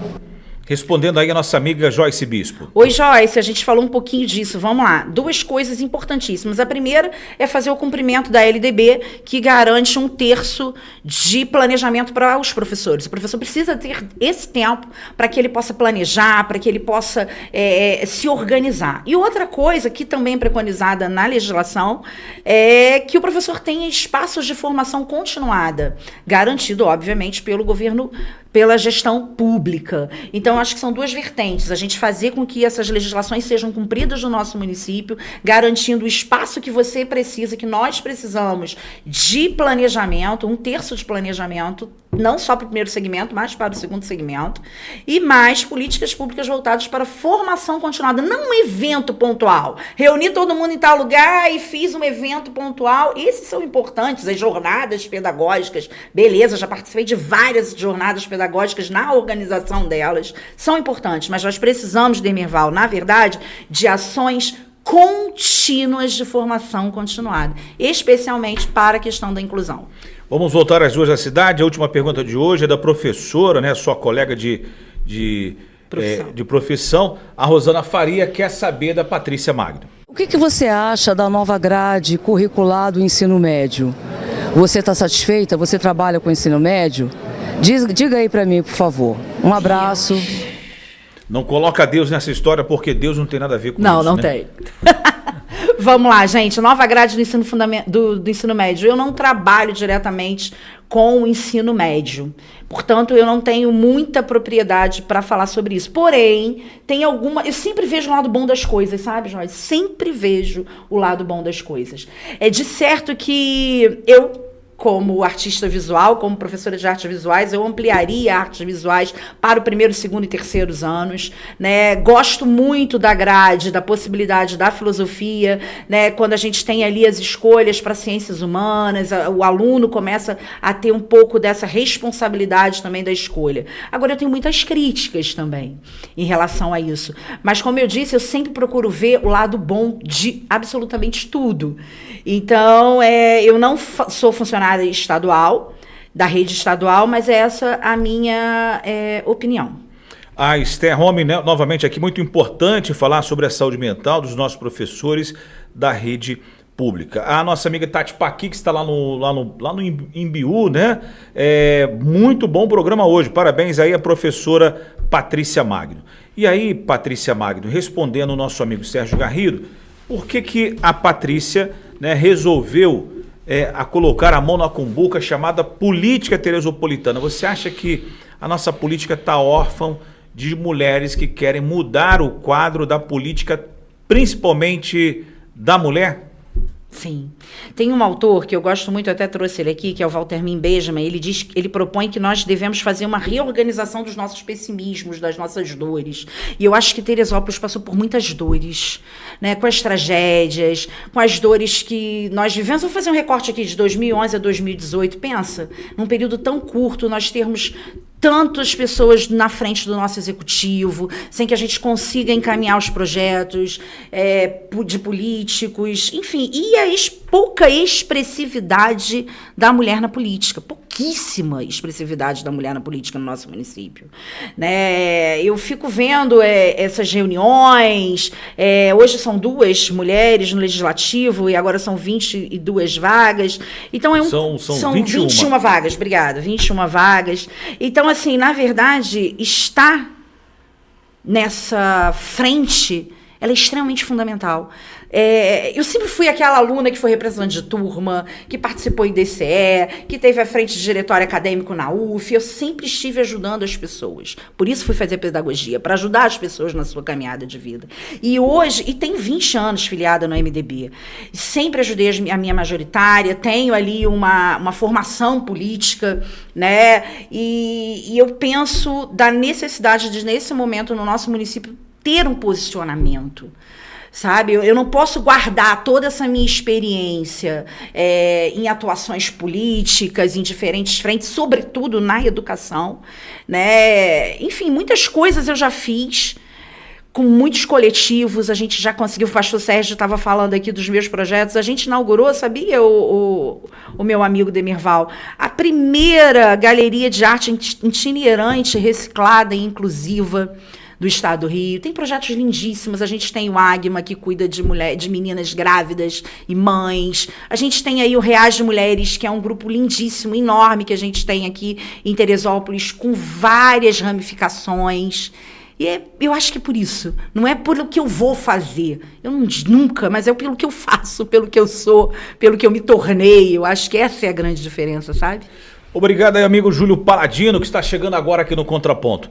Respondendo aí a nossa amiga Joyce Bispo. Oi, Joyce, a gente falou um pouquinho disso, vamos lá. 2 coisas importantíssimas. A primeira é fazer o cumprimento da LDB, que garante 1/3 de planejamento para os professores. O professor precisa ter esse tempo para que ele possa planejar, para que ele possa se organizar. E outra coisa que também é preconizada na legislação é que o professor tenha espaços de formação continuada, garantido, obviamente, pelo governo, pela gestão pública. Então, acho que são 2 vertentes. A gente fazer com que essas legislações sejam cumpridas no nosso município, garantindo o espaço que você precisa, que nós precisamos de planejamento, 1/3 de planejamento, não só para o primeiro segmento, mas para o segundo segmento, e mais políticas públicas voltadas para formação continuada, não um evento pontual. Reuni todo mundo em tal lugar e fiz um evento pontual. Esses são importantes, as jornadas pedagógicas, beleza, já participei de várias jornadas pedagógicas na organização delas, são importantes, mas nós precisamos, Demerval, na verdade, de ações contínuas de formação continuada, especialmente para a questão da inclusão. Vamos voltar às ruas da cidade. A última pergunta de hoje é da professora, né, sua colega de profissão, a Rosana Faria, quer saber da Patrícia Magno. O que você acha da nova grade curricular do ensino médio? Você está satisfeita? Você trabalha com o ensino médio? Diga aí para mim, por favor. Um abraço. Não coloca Deus nessa história, porque Deus não tem nada a ver com isso. Não tem. Vamos lá, gente. Nova grade do ensino médio. Eu não trabalho diretamente com o ensino médio. Portanto, eu não tenho muita propriedade para falar sobre isso. Porém, eu sempre vejo o lado bom das coisas, sabe, Joyce? Sempre vejo o lado bom das coisas. É de certo que eu como artista visual, como professora de artes visuais, eu ampliaria artes visuais para o 1º, 2º e 3º anos, né? Gosto muito da grade, da possibilidade da filosofia, né? Quando a gente tem ali as escolhas para ciências humanas, o aluno começa a ter um pouco dessa responsabilidade também da escolha. Agora, eu tenho muitas críticas também em relação a isso, mas como eu disse, eu sempre procuro ver o lado bom de absolutamente tudo. Então, eu não sou funcionária estadual, da rede estadual, mas essa a minha opinião. A Esther Home, né, novamente aqui, muito importante falar sobre a saúde mental dos nossos professores da rede pública. A nossa amiga Tati Paqui, que está lá no Imbiú, né? Muito bom programa hoje. Parabéns aí à professora Patrícia Magno. E aí, Patrícia Magno, respondendo o nosso amigo Sérgio Garrido, por que a Patrícia, né, resolveu a colocar a mão na cumbuca chamada política teresopolitana? Você acha que a nossa política está órfã de mulheres que querem mudar o quadro da política, principalmente da mulher? Sim. Tem um autor que eu gosto muito, até trouxe ele aqui, que é o Walter Benjamin. Ele propõe que nós devemos fazer uma reorganização dos nossos pessimismos, das nossas dores. E eu acho que Teresópolis passou por muitas dores, né? Com as tragédias, com as dores que nós vivemos. Vou fazer um recorte aqui de 2011 a 2018. Pensa, num período tão curto, nós termos tantas pessoas na frente do nosso executivo, sem que a gente consiga encaminhar os projetos de políticos, enfim, e a pouca expressividade da mulher na política, pouquíssima expressividade da mulher na política no nosso município, né? Eu fico vendo essas reuniões, hoje são 2 mulheres no Legislativo e agora são 22 vagas, então são 21 vagas, obrigada, 21 vagas, então assim, na verdade, estar nessa frente, ela é extremamente fundamental. Eu sempre fui aquela aluna que foi representante de turma, que participou em DCE, que teve à frente de diretório acadêmico na UF. Eu sempre estive ajudando as pessoas. Por isso fui fazer pedagogia, para ajudar as pessoas na sua caminhada de vida. E hoje, tem 20 anos filiada no MDB. Sempre ajudei a minha majoritária, tenho ali uma formação política, né? E eu penso da necessidade de, nesse momento, no nosso município, ter um posicionamento. Sabe, eu não posso guardar toda essa minha experiência em atuações políticas, em diferentes frentes, sobretudo na educação, né? Enfim, muitas coisas eu já fiz com muitos coletivos, a gente já conseguiu, o pastor Sérgio estava falando aqui dos meus projetos, a gente inaugurou, sabia, o meu amigo Demirval, a primeira galeria de arte itinerante, reciclada e inclusiva do Estado do Rio. Tem projetos lindíssimos. A gente tem o Agma, que cuida de meninas grávidas e mães. A gente tem aí o Reage Mulheres, que é um grupo lindíssimo, enorme, que a gente tem aqui em Teresópolis, com várias ramificações. E eu acho que é por isso. Não é pelo que eu vou fazer. Eu nunca, mas é pelo que eu faço, pelo que eu sou, pelo que eu me tornei. Eu acho que essa é a grande diferença, sabe? Obrigado aí, amigo Júlio Paladino, que está chegando agora aqui no Contraponto.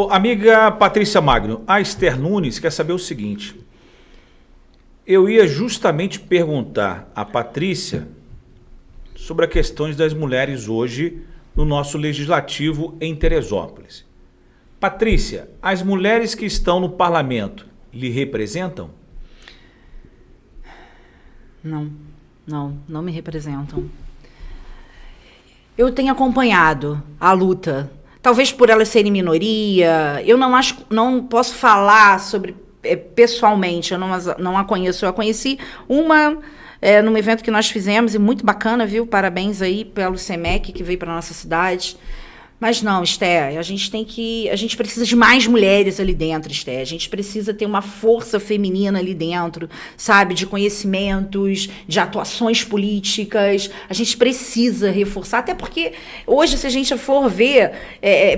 Amiga Patrícia Magno, a Esther Nunes quer saber o seguinte. Eu ia justamente perguntar a Patrícia sobre as questões das mulheres hoje no nosso legislativo em Teresópolis. Patrícia, as mulheres que estão no parlamento lhe representam? Não me representam. Eu tenho acompanhado a luta, talvez por elas serem minoria. Eu não posso falar sobre pessoalmente, eu não a conheço. Eu a conheci num evento que nós fizemos, e muito bacana, viu? Parabéns aí pelo SEMEC que veio para nossa cidade. Mas não, Esther, a gente precisa de mais mulheres ali dentro, Esther. A gente precisa ter uma força feminina ali dentro, sabe? De conhecimentos, de atuações políticas. A gente precisa reforçar, até porque hoje, se a gente for ver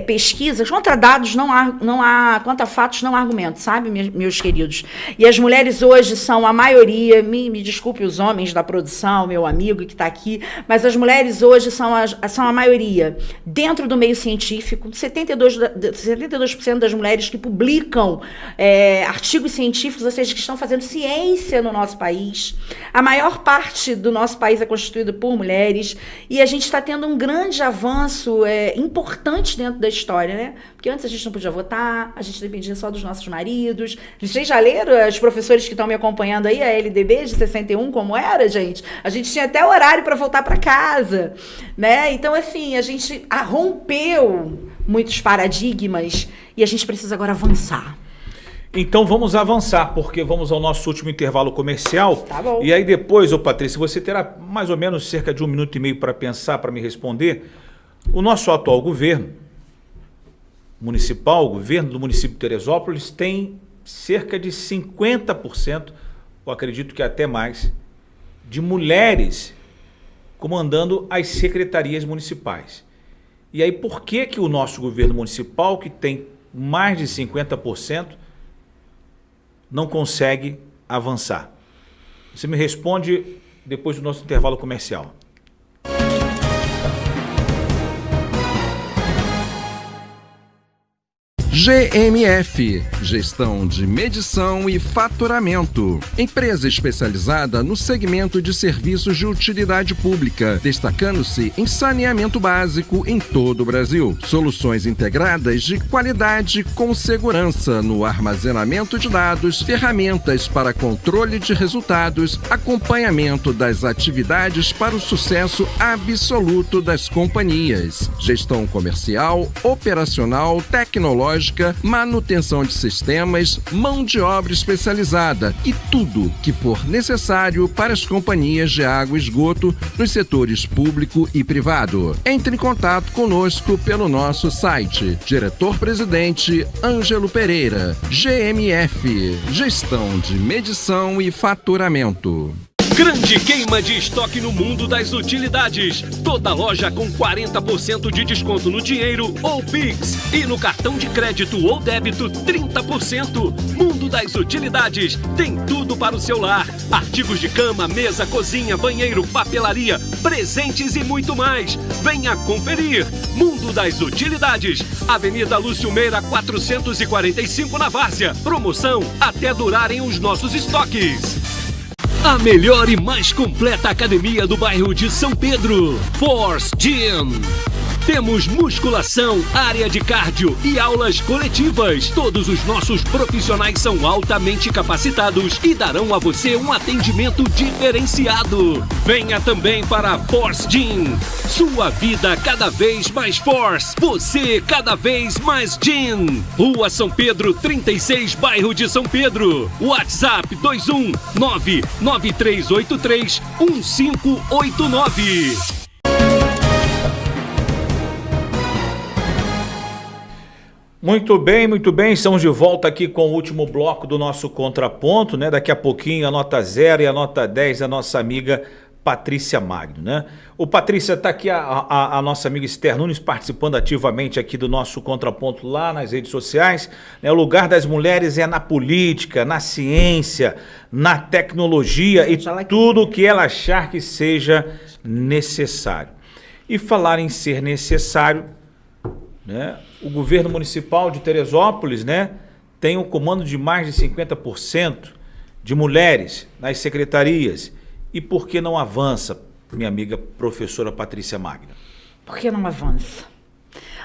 pesquisas, contra dados não há, contra fatos não há argumentos, sabe, meus queridos? E as mulheres hoje são a maioria, me desculpe os homens da produção, meu amigo que está aqui, mas as mulheres hoje são a maioria dentro do meio meio científico, 72% das mulheres que publicam artigos científicos, ou seja, que estão fazendo ciência no nosso país. A maior parte do nosso país é constituída por mulheres e a gente está tendo um grande avanço importante dentro da história, né? Porque antes a gente não podia votar, a gente dependia só dos nossos maridos. Vocês já leram, os professores que estão me acompanhando aí, a LDB de 61, como era, gente? A gente tinha até horário para voltar para casa, né? Então, assim, a gente rompeu muitos paradigmas e a gente precisa agora avançar. Então vamos avançar, porque vamos ao nosso último intervalo comercial. Tá bom. E aí depois, Patrícia, você terá mais ou menos cerca de 1 minuto e meio para pensar, para me responder. O nosso atual governo municipal, o governo do município de Teresópolis, tem cerca de 50%, eu acredito que até mais, de mulheres comandando as secretarias municipais. E aí, por que o nosso governo municipal, que tem mais de 50%, não consegue avançar? Você me responde depois do nosso intervalo comercial. GMF, Gestão de Medição e Faturamento. Empresa especializada no segmento de serviços de utilidade pública, destacando-se em saneamento básico em todo o Brasil. Soluções integradas de qualidade com segurança no armazenamento de dados, ferramentas para controle de resultados, acompanhamento das atividades para o sucesso absoluto das companhias. Gestão comercial, operacional, tecnológica, manutenção de sistemas, mão de obra especializada e tudo que for necessário para as companhias de água e esgoto nos setores público e privado. Entre em contato conosco pelo nosso site. Diretor-presidente Ângelo Pereira, GMF, Gestão de Medição e Faturamento. Grande queima de estoque no mundo das utilidades. Toda loja com 40% de desconto no dinheiro ou Pix. E no cartão de crédito ou débito, 30%. Mundo das utilidades tem tudo para o seu lar. Artigos de cama, mesa, cozinha, banheiro, papelaria, presentes e muito mais. Venha conferir. Mundo das Utilidades. Avenida Lúcio Meira, 445 na Várzea. Promoção até durarem os nossos estoques. A melhor e mais completa academia do bairro de São Pedro, Force Gym. Temos musculação, área de cardio e aulas coletivas. Todos os nossos profissionais são altamente capacitados e darão a você um atendimento diferenciado. Venha também para Force Gym. Sua vida cada vez mais Force. Você cada vez mais Gym. Rua São Pedro, 36, bairro de São Pedro. WhatsApp 21993831589. Muito bem, estamos de volta aqui com o último bloco do nosso contraponto, né? Daqui a pouquinho a nota 0 e a nota 10 da nossa amiga Patrícia Magno, né? O Patrícia, está aqui a nossa amiga Esther Nunes participando ativamente aqui do nosso contraponto lá nas redes sociais, né? O lugar das mulheres é na política, na ciência, na tecnologia e tudo o que ela achar que seja necessário. E falar em ser necessário, né? O governo municipal de Teresópolis, né, tem um comando de mais de 50% de mulheres nas secretarias. E por que não avança, minha amiga professora Patrícia Magno? Por que não avança?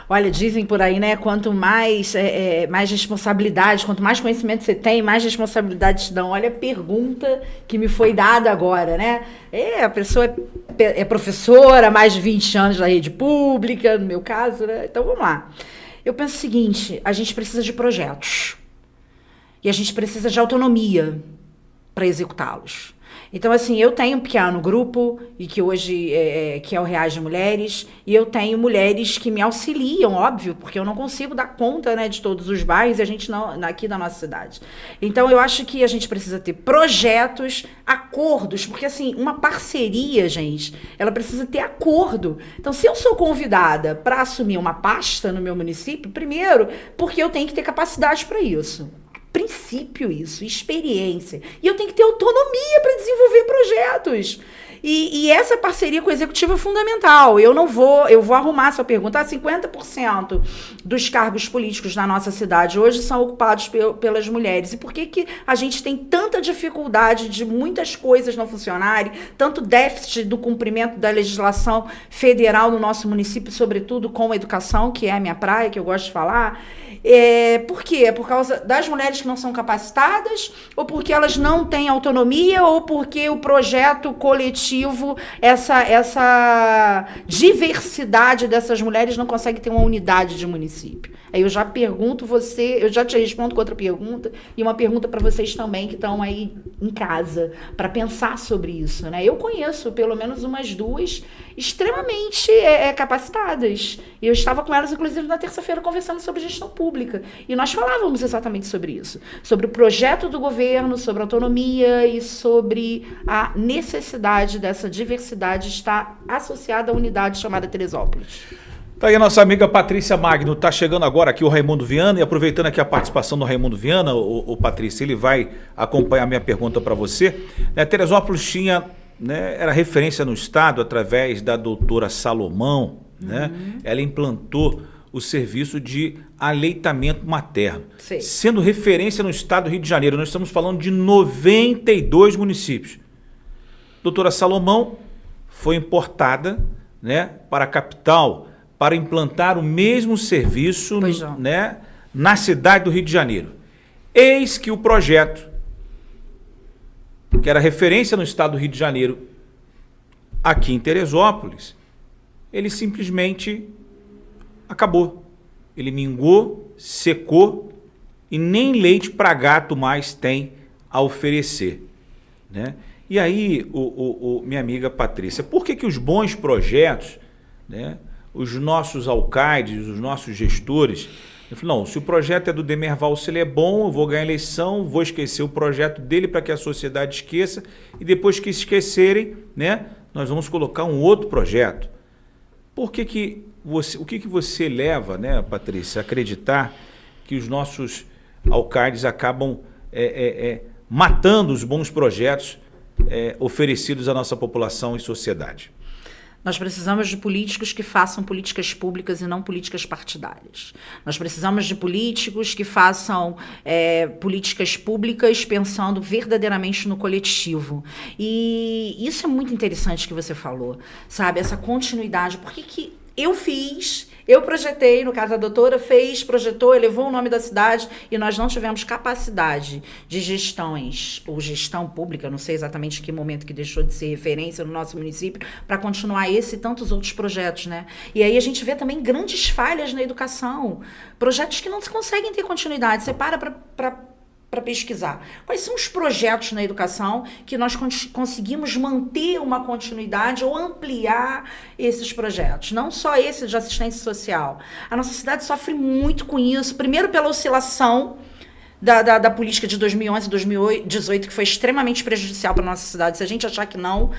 Olha, dizem por aí, né, quanto mais, mais responsabilidade, quanto mais conhecimento você tem, mais responsabilidade te dão. Olha a pergunta que me foi dada agora, né? A pessoa é professora há mais de 20 anos na rede pública, no meu caso, né? Então vamos lá. Eu penso o seguinte, a gente precisa de projetos e a gente precisa de autonomia para executá-los. Então, assim, eu tenho um pequeno grupo, e que hoje que é o Reage Mulheres, e eu tenho mulheres que me auxiliam, óbvio, porque eu não consigo dar conta, né, de todos os bairros, e a gente não, aqui da nossa cidade. Então, eu acho que a gente precisa ter projetos, acordos, porque, assim, uma parceria, gente, ela precisa ter acordo. Então, se eu sou convidada para assumir uma pasta no meu município, primeiro, porque eu tenho que ter capacidade para isso. Princípio isso, experiência. E eu tenho que ter autonomia para desenvolver projetos. E essa parceria com o executivo é fundamental. Eu vou arrumar a sua pergunta. 50% dos cargos políticos na nossa cidade hoje são ocupados pelas mulheres. E por que a gente tem tanta dificuldade de muitas coisas não funcionarem, tanto déficit do cumprimento da legislação federal no nosso município, sobretudo com a educação, que é a minha praia, que eu gosto de falar? Por quê? É por causa das mulheres que não são capacitadas, ou porque elas não têm autonomia, ou porque o projeto coletivo, essa diversidade dessas mulheres não consegue ter uma unidade de município? Aí eu já eu já te respondo com outra pergunta, e uma pergunta para vocês também que estão aí em casa, para pensar sobre isso, né? Eu conheço pelo menos umas 2 extremamente capacitadas. Eu estava com elas, inclusive, na terça-feira, conversando sobre gestão pública. E nós falávamos exatamente sobre isso. Sobre o projeto do governo, sobre a autonomia e sobre a necessidade dessa diversidade estar associada à unidade chamada Teresópolis. Tá aí a nossa amiga Patrícia Magno, tá chegando agora aqui o Raimundo Viana, e aproveitando aqui a participação do Raimundo Viana, o Patrícia, ele vai acompanhar a minha pergunta para você. Teresópolis tinha, era referência no estado através da doutora Salomão, Ela implantou o serviço de aleitamento materno, sendo referência no estado do Rio de Janeiro. Nós estamos falando de 92 municípios. Doutora Salomão foi importada, para a capital, para implantar o mesmo serviço, na cidade do Rio de Janeiro. Eis que o projeto, que era referência no estado do Rio de Janeiro, aqui em Teresópolis, ele simplesmente acabou. Ele mingou, secou e nem leite para gato mais tem a oferecer, E aí, minha amiga Patrícia, por que os bons projetos, os nossos alcaides, os nossos gestores, eu falei, não, se o projeto é do Demerval, se ele é bom, eu vou ganhar eleição, vou esquecer o projeto dele para que a sociedade esqueça, e depois que esquecerem, nós vamos colocar um outro projeto. O que você leva, Patrícia, a acreditar que os nossos alcaides acabam matando os bons projetos oferecidos à nossa população e sociedade? Nós precisamos de políticos que façam políticas públicas e não políticas partidárias. Nós precisamos de políticos que façam políticas públicas pensando verdadeiramente no coletivo. E isso é muito interessante que você falou, sabe? Essa continuidade. Por que eu projetei, no caso a doutora projetou, elevou o nome da cidade e nós não tivemos capacidade de ou gestão pública, não sei exatamente em que momento que deixou de ser referência no nosso município, para continuar esse e tantos outros projetos, E aí a gente vê também grandes falhas na educação, projetos que não se conseguem ter continuidade. Você para pesquisar. Quais são os projetos na educação que nós conseguimos manter uma continuidade ou ampliar esses projetos? Não só esse de assistência social. A nossa cidade sofre muito com isso. Primeiro pela oscilação da política de 2011 e 2018, que foi extremamente prejudicial para a nossa cidade. Se a gente achar que não,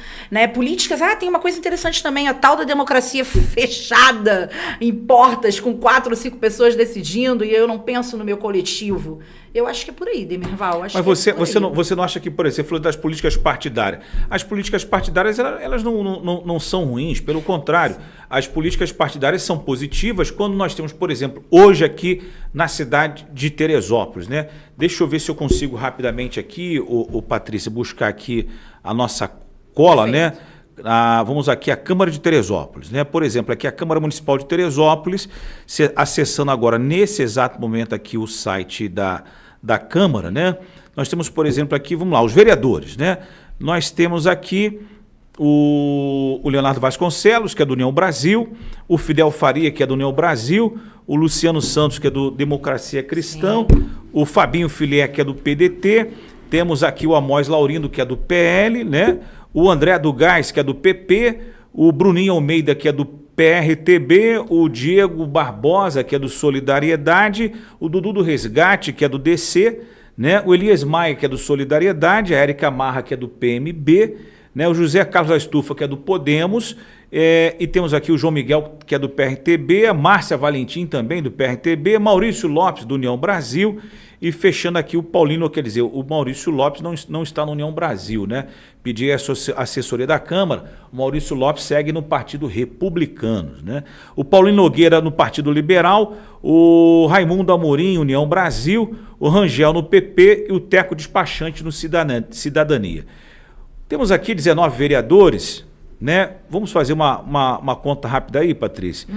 políticas, tem uma coisa interessante também, a tal da democracia fechada em portas, com 4 ou 5 pessoas decidindo, e eu não penso no meu coletivo. Eu acho que é por aí, Demerval. Mas você não acha que, por exemplo, você falou das políticas partidárias. As políticas partidárias, elas não são ruins, pelo contrário. As políticas partidárias são positivas quando nós temos, por exemplo, hoje aqui na cidade de Teresópolis, Deixa eu ver se eu consigo rapidamente aqui, Patrícia, buscar aqui a nossa cola, vamos aqui a Câmara de Teresópolis, Por exemplo, aqui a Câmara Municipal de Teresópolis, acessando agora nesse exato momento aqui o site da Câmara, Nós temos, por exemplo, aqui, vamos lá, os vereadores, Nós temos aqui o Leonardo Vasconcelos, que é do União Brasil, o Fidel Faria, que é do União Brasil, o Luciano Santos, que é do Democracia Cristã, o Fabinho Filé, que é do PDT, temos aqui o Amós Laurindo, que é do PL, o André do Gás, que é do PP, o Bruninho Almeida, que é do PRTB, o Diego Barbosa, que é do Solidariedade, o Dudu do Resgate, que é do DC, o Elias Maia, que é do Solidariedade, a Érica Marra, que é do PMB, né? O José Carlos da Estufa, que é do Podemos, e temos aqui o João Miguel, que é do PRTB, a Márcia Valentim, também do PRTB, Maurício Lopes, do União Brasil, e fechando aqui o Paulino, quer dizer, o Maurício Lopes não está na União Brasil, né? Pedi a assessoria da Câmara, o Maurício Lopes segue no Partido Republicano, né? O Paulino Nogueira no Partido Liberal, o Raimundo Amorim, União Brasil, o Rangel no PP e o Teco Despachante no Cidadania. Temos aqui 19 vereadores, né? Vamos fazer uma conta rápida aí, Patrícia.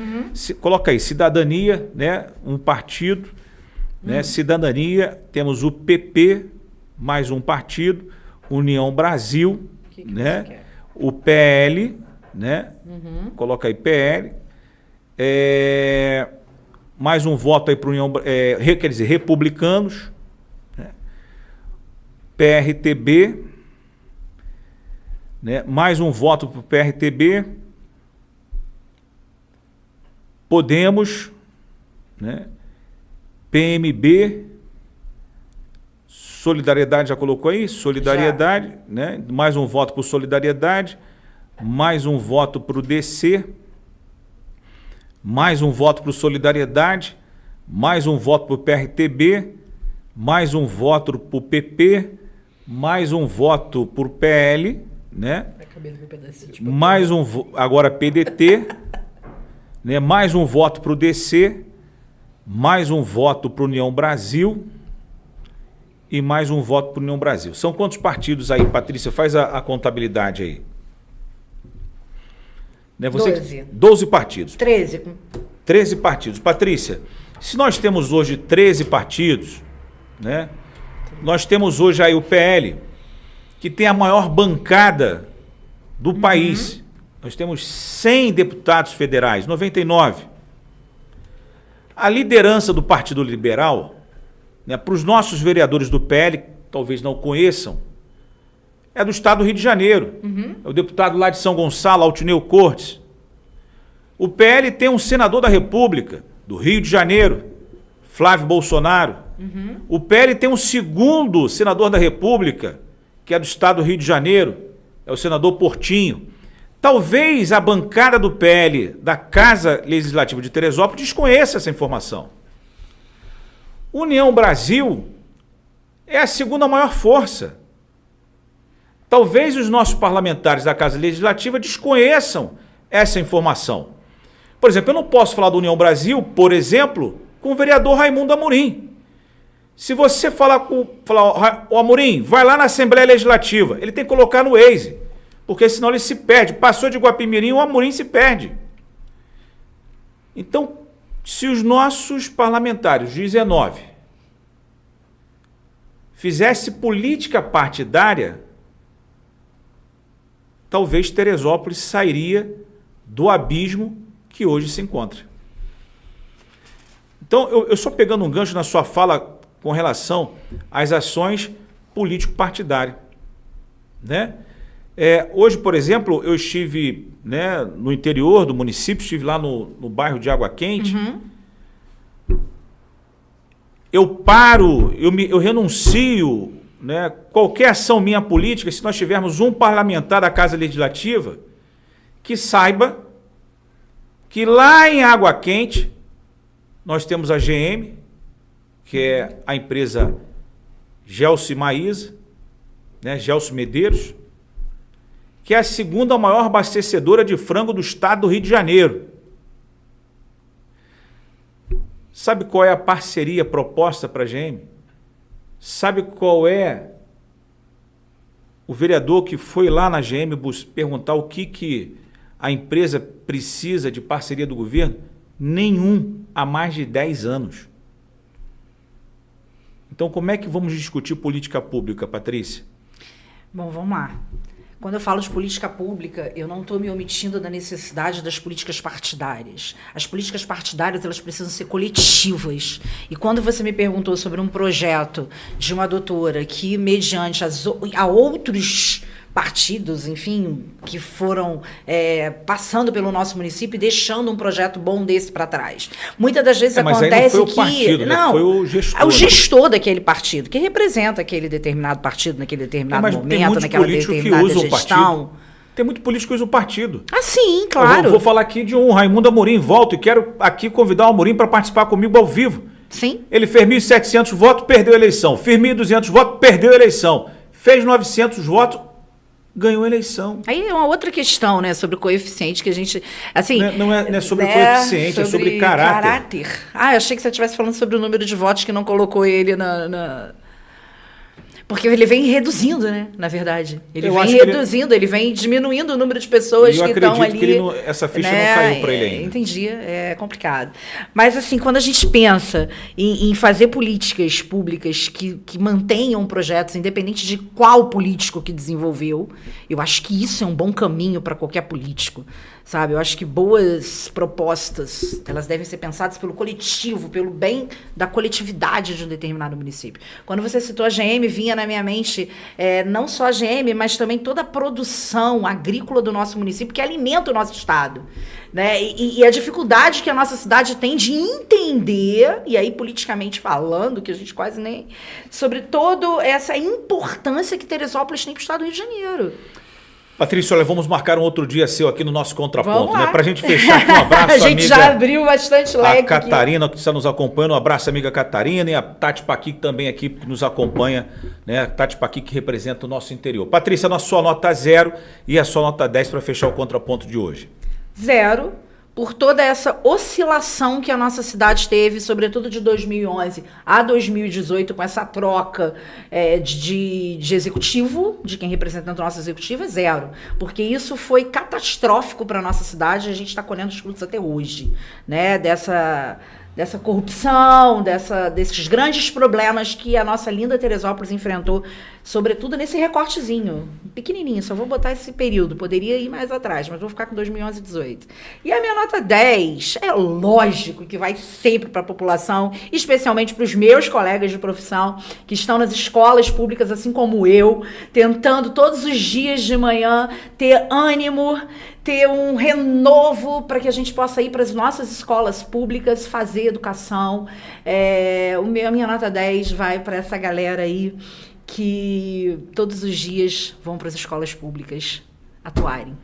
Coloca aí, Cidadania, né? Um partido, né? Cidadania, temos o PP, mais um partido, União Brasil, né? O PL, né? Coloca aí PL, mais um voto aí para União, quer dizer, Republicanos, né? PRTB, né? Mais um voto para o PRTB, Podemos, né? PMB, Solidariedade, já colocou aí? Solidariedade, já. Né? Mais um voto para o Solidariedade, mais um voto para o DC, mais um voto para o Solidariedade, mais um voto para o PRTB, mais um voto para o PP, mais um voto para o PL, né? Mais um agora PDT, né? Mais um voto para o DC, mais um voto para a União Brasil e mais um voto para a União Brasil. São quantos partidos aí, Patrícia? Faz a contabilidade aí. Né? 12 partidos. 13 partidos. Patrícia, se nós temos hoje 13 partidos, né? Nós temos hoje aí o PL, que tem a maior bancada do país. Nós temos 100 deputados federais, 99. A liderança do Partido Liberal, né, para os nossos vereadores do PL, talvez não conheçam, é do estado do Rio de Janeiro. É o deputado lá de São Gonçalo, Altineu Cortes. O PL tem um senador da República, do Rio de Janeiro, Flávio Bolsonaro. O PL tem um segundo senador da República, que é do estado do Rio de Janeiro, é o senador Portinho. Talvez a bancada do PL da Casa Legislativa de Teresópolis desconheça essa informação. União Brasil é a segunda maior força. Talvez os nossos parlamentares da Casa Legislativa desconheçam essa informação. Por exemplo, eu não posso falar do União Brasil, por exemplo, com o vereador Raimundo Amorim. Se você falar o Amorim, vai lá na Assembleia Legislativa, ele tem que colocar no Waze, porque senão ele se perde. Passou de Guapimirim, o Amorim se perde. Então, se os nossos parlamentares, 19, fizesse política partidária, talvez Teresópolis sairia do abismo que hoje se encontra. Então, eu só pegando um gancho na sua fala com relação às ações político-partidárias, né? Hoje, por exemplo, eu estive, né, no interior do município, estive lá no bairro de Água Quente. Eu renuncio, né, qualquer ação minha política, se nós tivermos um parlamentar da Casa Legislativa que saiba que lá em Água Quente nós temos a GM, que é a empresa Gelson Maísa, né, Gelson Medeiros, que é a segunda maior abastecedora de frango do estado do Rio de Janeiro. Sabe qual é a parceria proposta para a GM? Sabe qual é o vereador que foi lá na GM perguntar o que a empresa precisa de parceria do governo? Nenhum, há mais de 10 anos. Então, como é que vamos discutir política pública, Patrícia? Bom, vamos lá. Quando eu falo de política pública, eu não estou me omitindo da necessidade das políticas partidárias. As políticas partidárias, elas precisam ser coletivas. E quando você me perguntou sobre um projeto de uma doutora que, mediante a outros partidos, enfim, que foram passando pelo nosso município e deixando um projeto bom desse para trás. Muitas das vezes mas acontece aí não foi que... o partido, né? Foi o gestor. É o gestor daquele partido, que representa aquele determinado partido naquele determinado momento, naquela determinada gestão. Tem muito político que usa o partido. Ah, sim, claro. Eu vou falar aqui de um Raimundo Amorim, volto e quero aqui convidar o Amorim para participar comigo ao vivo. Sim. Ele fez 1.700 votos, perdeu a eleição. Fez 1.200 votos, perdeu a eleição. Fez 900 votos, ganhou a eleição. Aí é uma outra questão, né, sobre o coeficiente que a gente... Assim, não é sobre o coeficiente, é sobre caráter. Ah, eu achei que você estivesse falando sobre o número de votos que não colocou ele Porque ele vem reduzindo, né? Na verdade. Ele vem reduzindo, ele vem diminuindo o número de pessoas que estão ali. Que essa ficha não caiu para ele ainda. Entendi, é complicado. Mas, assim, quando a gente pensa em fazer políticas públicas que mantenham projetos, independente de qual político que desenvolveu, eu acho que isso é um bom caminho para qualquer político. Sabe? Eu acho que boas propostas, elas devem ser pensadas pelo coletivo, pelo bem da coletividade de um determinado município. Quando você citou a GM, vinha na minha mente não só a GM, mas também toda a produção agrícola do nosso município que alimenta o nosso estado. Né? E a dificuldade que a nossa cidade tem de entender, e aí politicamente falando, que a gente quase nem... sobre toda essa importância que Teresópolis tem para o estado do Rio de Janeiro. Patrícia, olha, vamos marcar um outro dia seu aqui no nosso Contraponto, né? Pra gente fechar aqui, um abraço, a gente amiga, já abriu bastante leque a Catarina, que está nos acompanhando, um abraço, amiga Catarina, e a Tati Paqui, que também aqui nos acompanha, né? A Tati Paqui, que representa o nosso interior. Patrícia, a sua nota 0 e a sua nota 10 para fechar o Contraponto de hoje. 0, por toda essa oscilação que a nossa cidade teve, sobretudo de 2011 a 2018, com essa troca de executivo, de quem representa o nosso executivo, é 0. Porque isso foi catastrófico para a nossa cidade e a gente está colhendo os frutos até hoje, né? Dessa corrupção, desses grandes problemas que a nossa linda Teresópolis enfrentou, sobretudo nesse recortezinho, pequenininho, só vou botar esse período, poderia ir mais atrás, mas vou ficar com 2011 e 2018. E a minha nota 10, é lógico que vai sempre para a população, especialmente para os meus colegas de profissão, que estão nas escolas públicas, assim como eu, tentando todos os dias de manhã ter ânimo, ter um renovo para que a gente possa ir para as nossas escolas públicas, fazer educação. A minha nota 10 vai para essa galera aí que todos os dias vão para as escolas públicas atuarem.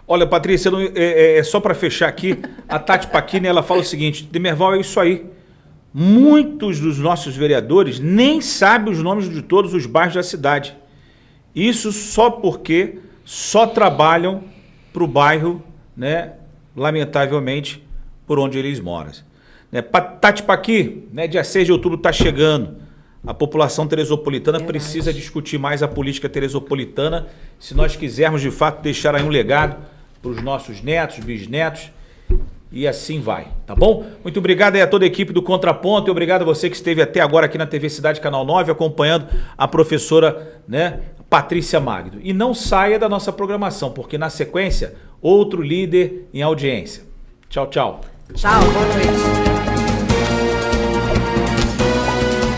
Olha, Patrícia, só para fechar aqui, a Tati Paqui, ela fala o seguinte: Demerval, é isso aí. Muitos dos nossos vereadores nem sabem os nomes de todos os bairros da cidade. Isso só porque só trabalham para o bairro, né, lamentavelmente, por onde eles moram. Tati Paqui, né, dia 6 de outubro está chegando. A população teresopolitana precisa discutir mais a política teresopolitana se nós quisermos, de fato, deixar aí um legado para os nossos netos, bisnetos, e assim vai, tá bom? Muito obrigado aí a toda a equipe do Contraponto e obrigado a você que esteve até agora aqui na TV Cidade Canal 9 acompanhando a professora, né, Patrícia Magno. E não saia da nossa programação, porque na sequência, outro líder em audiência. Tchau, tchau. Tchau, boa noite.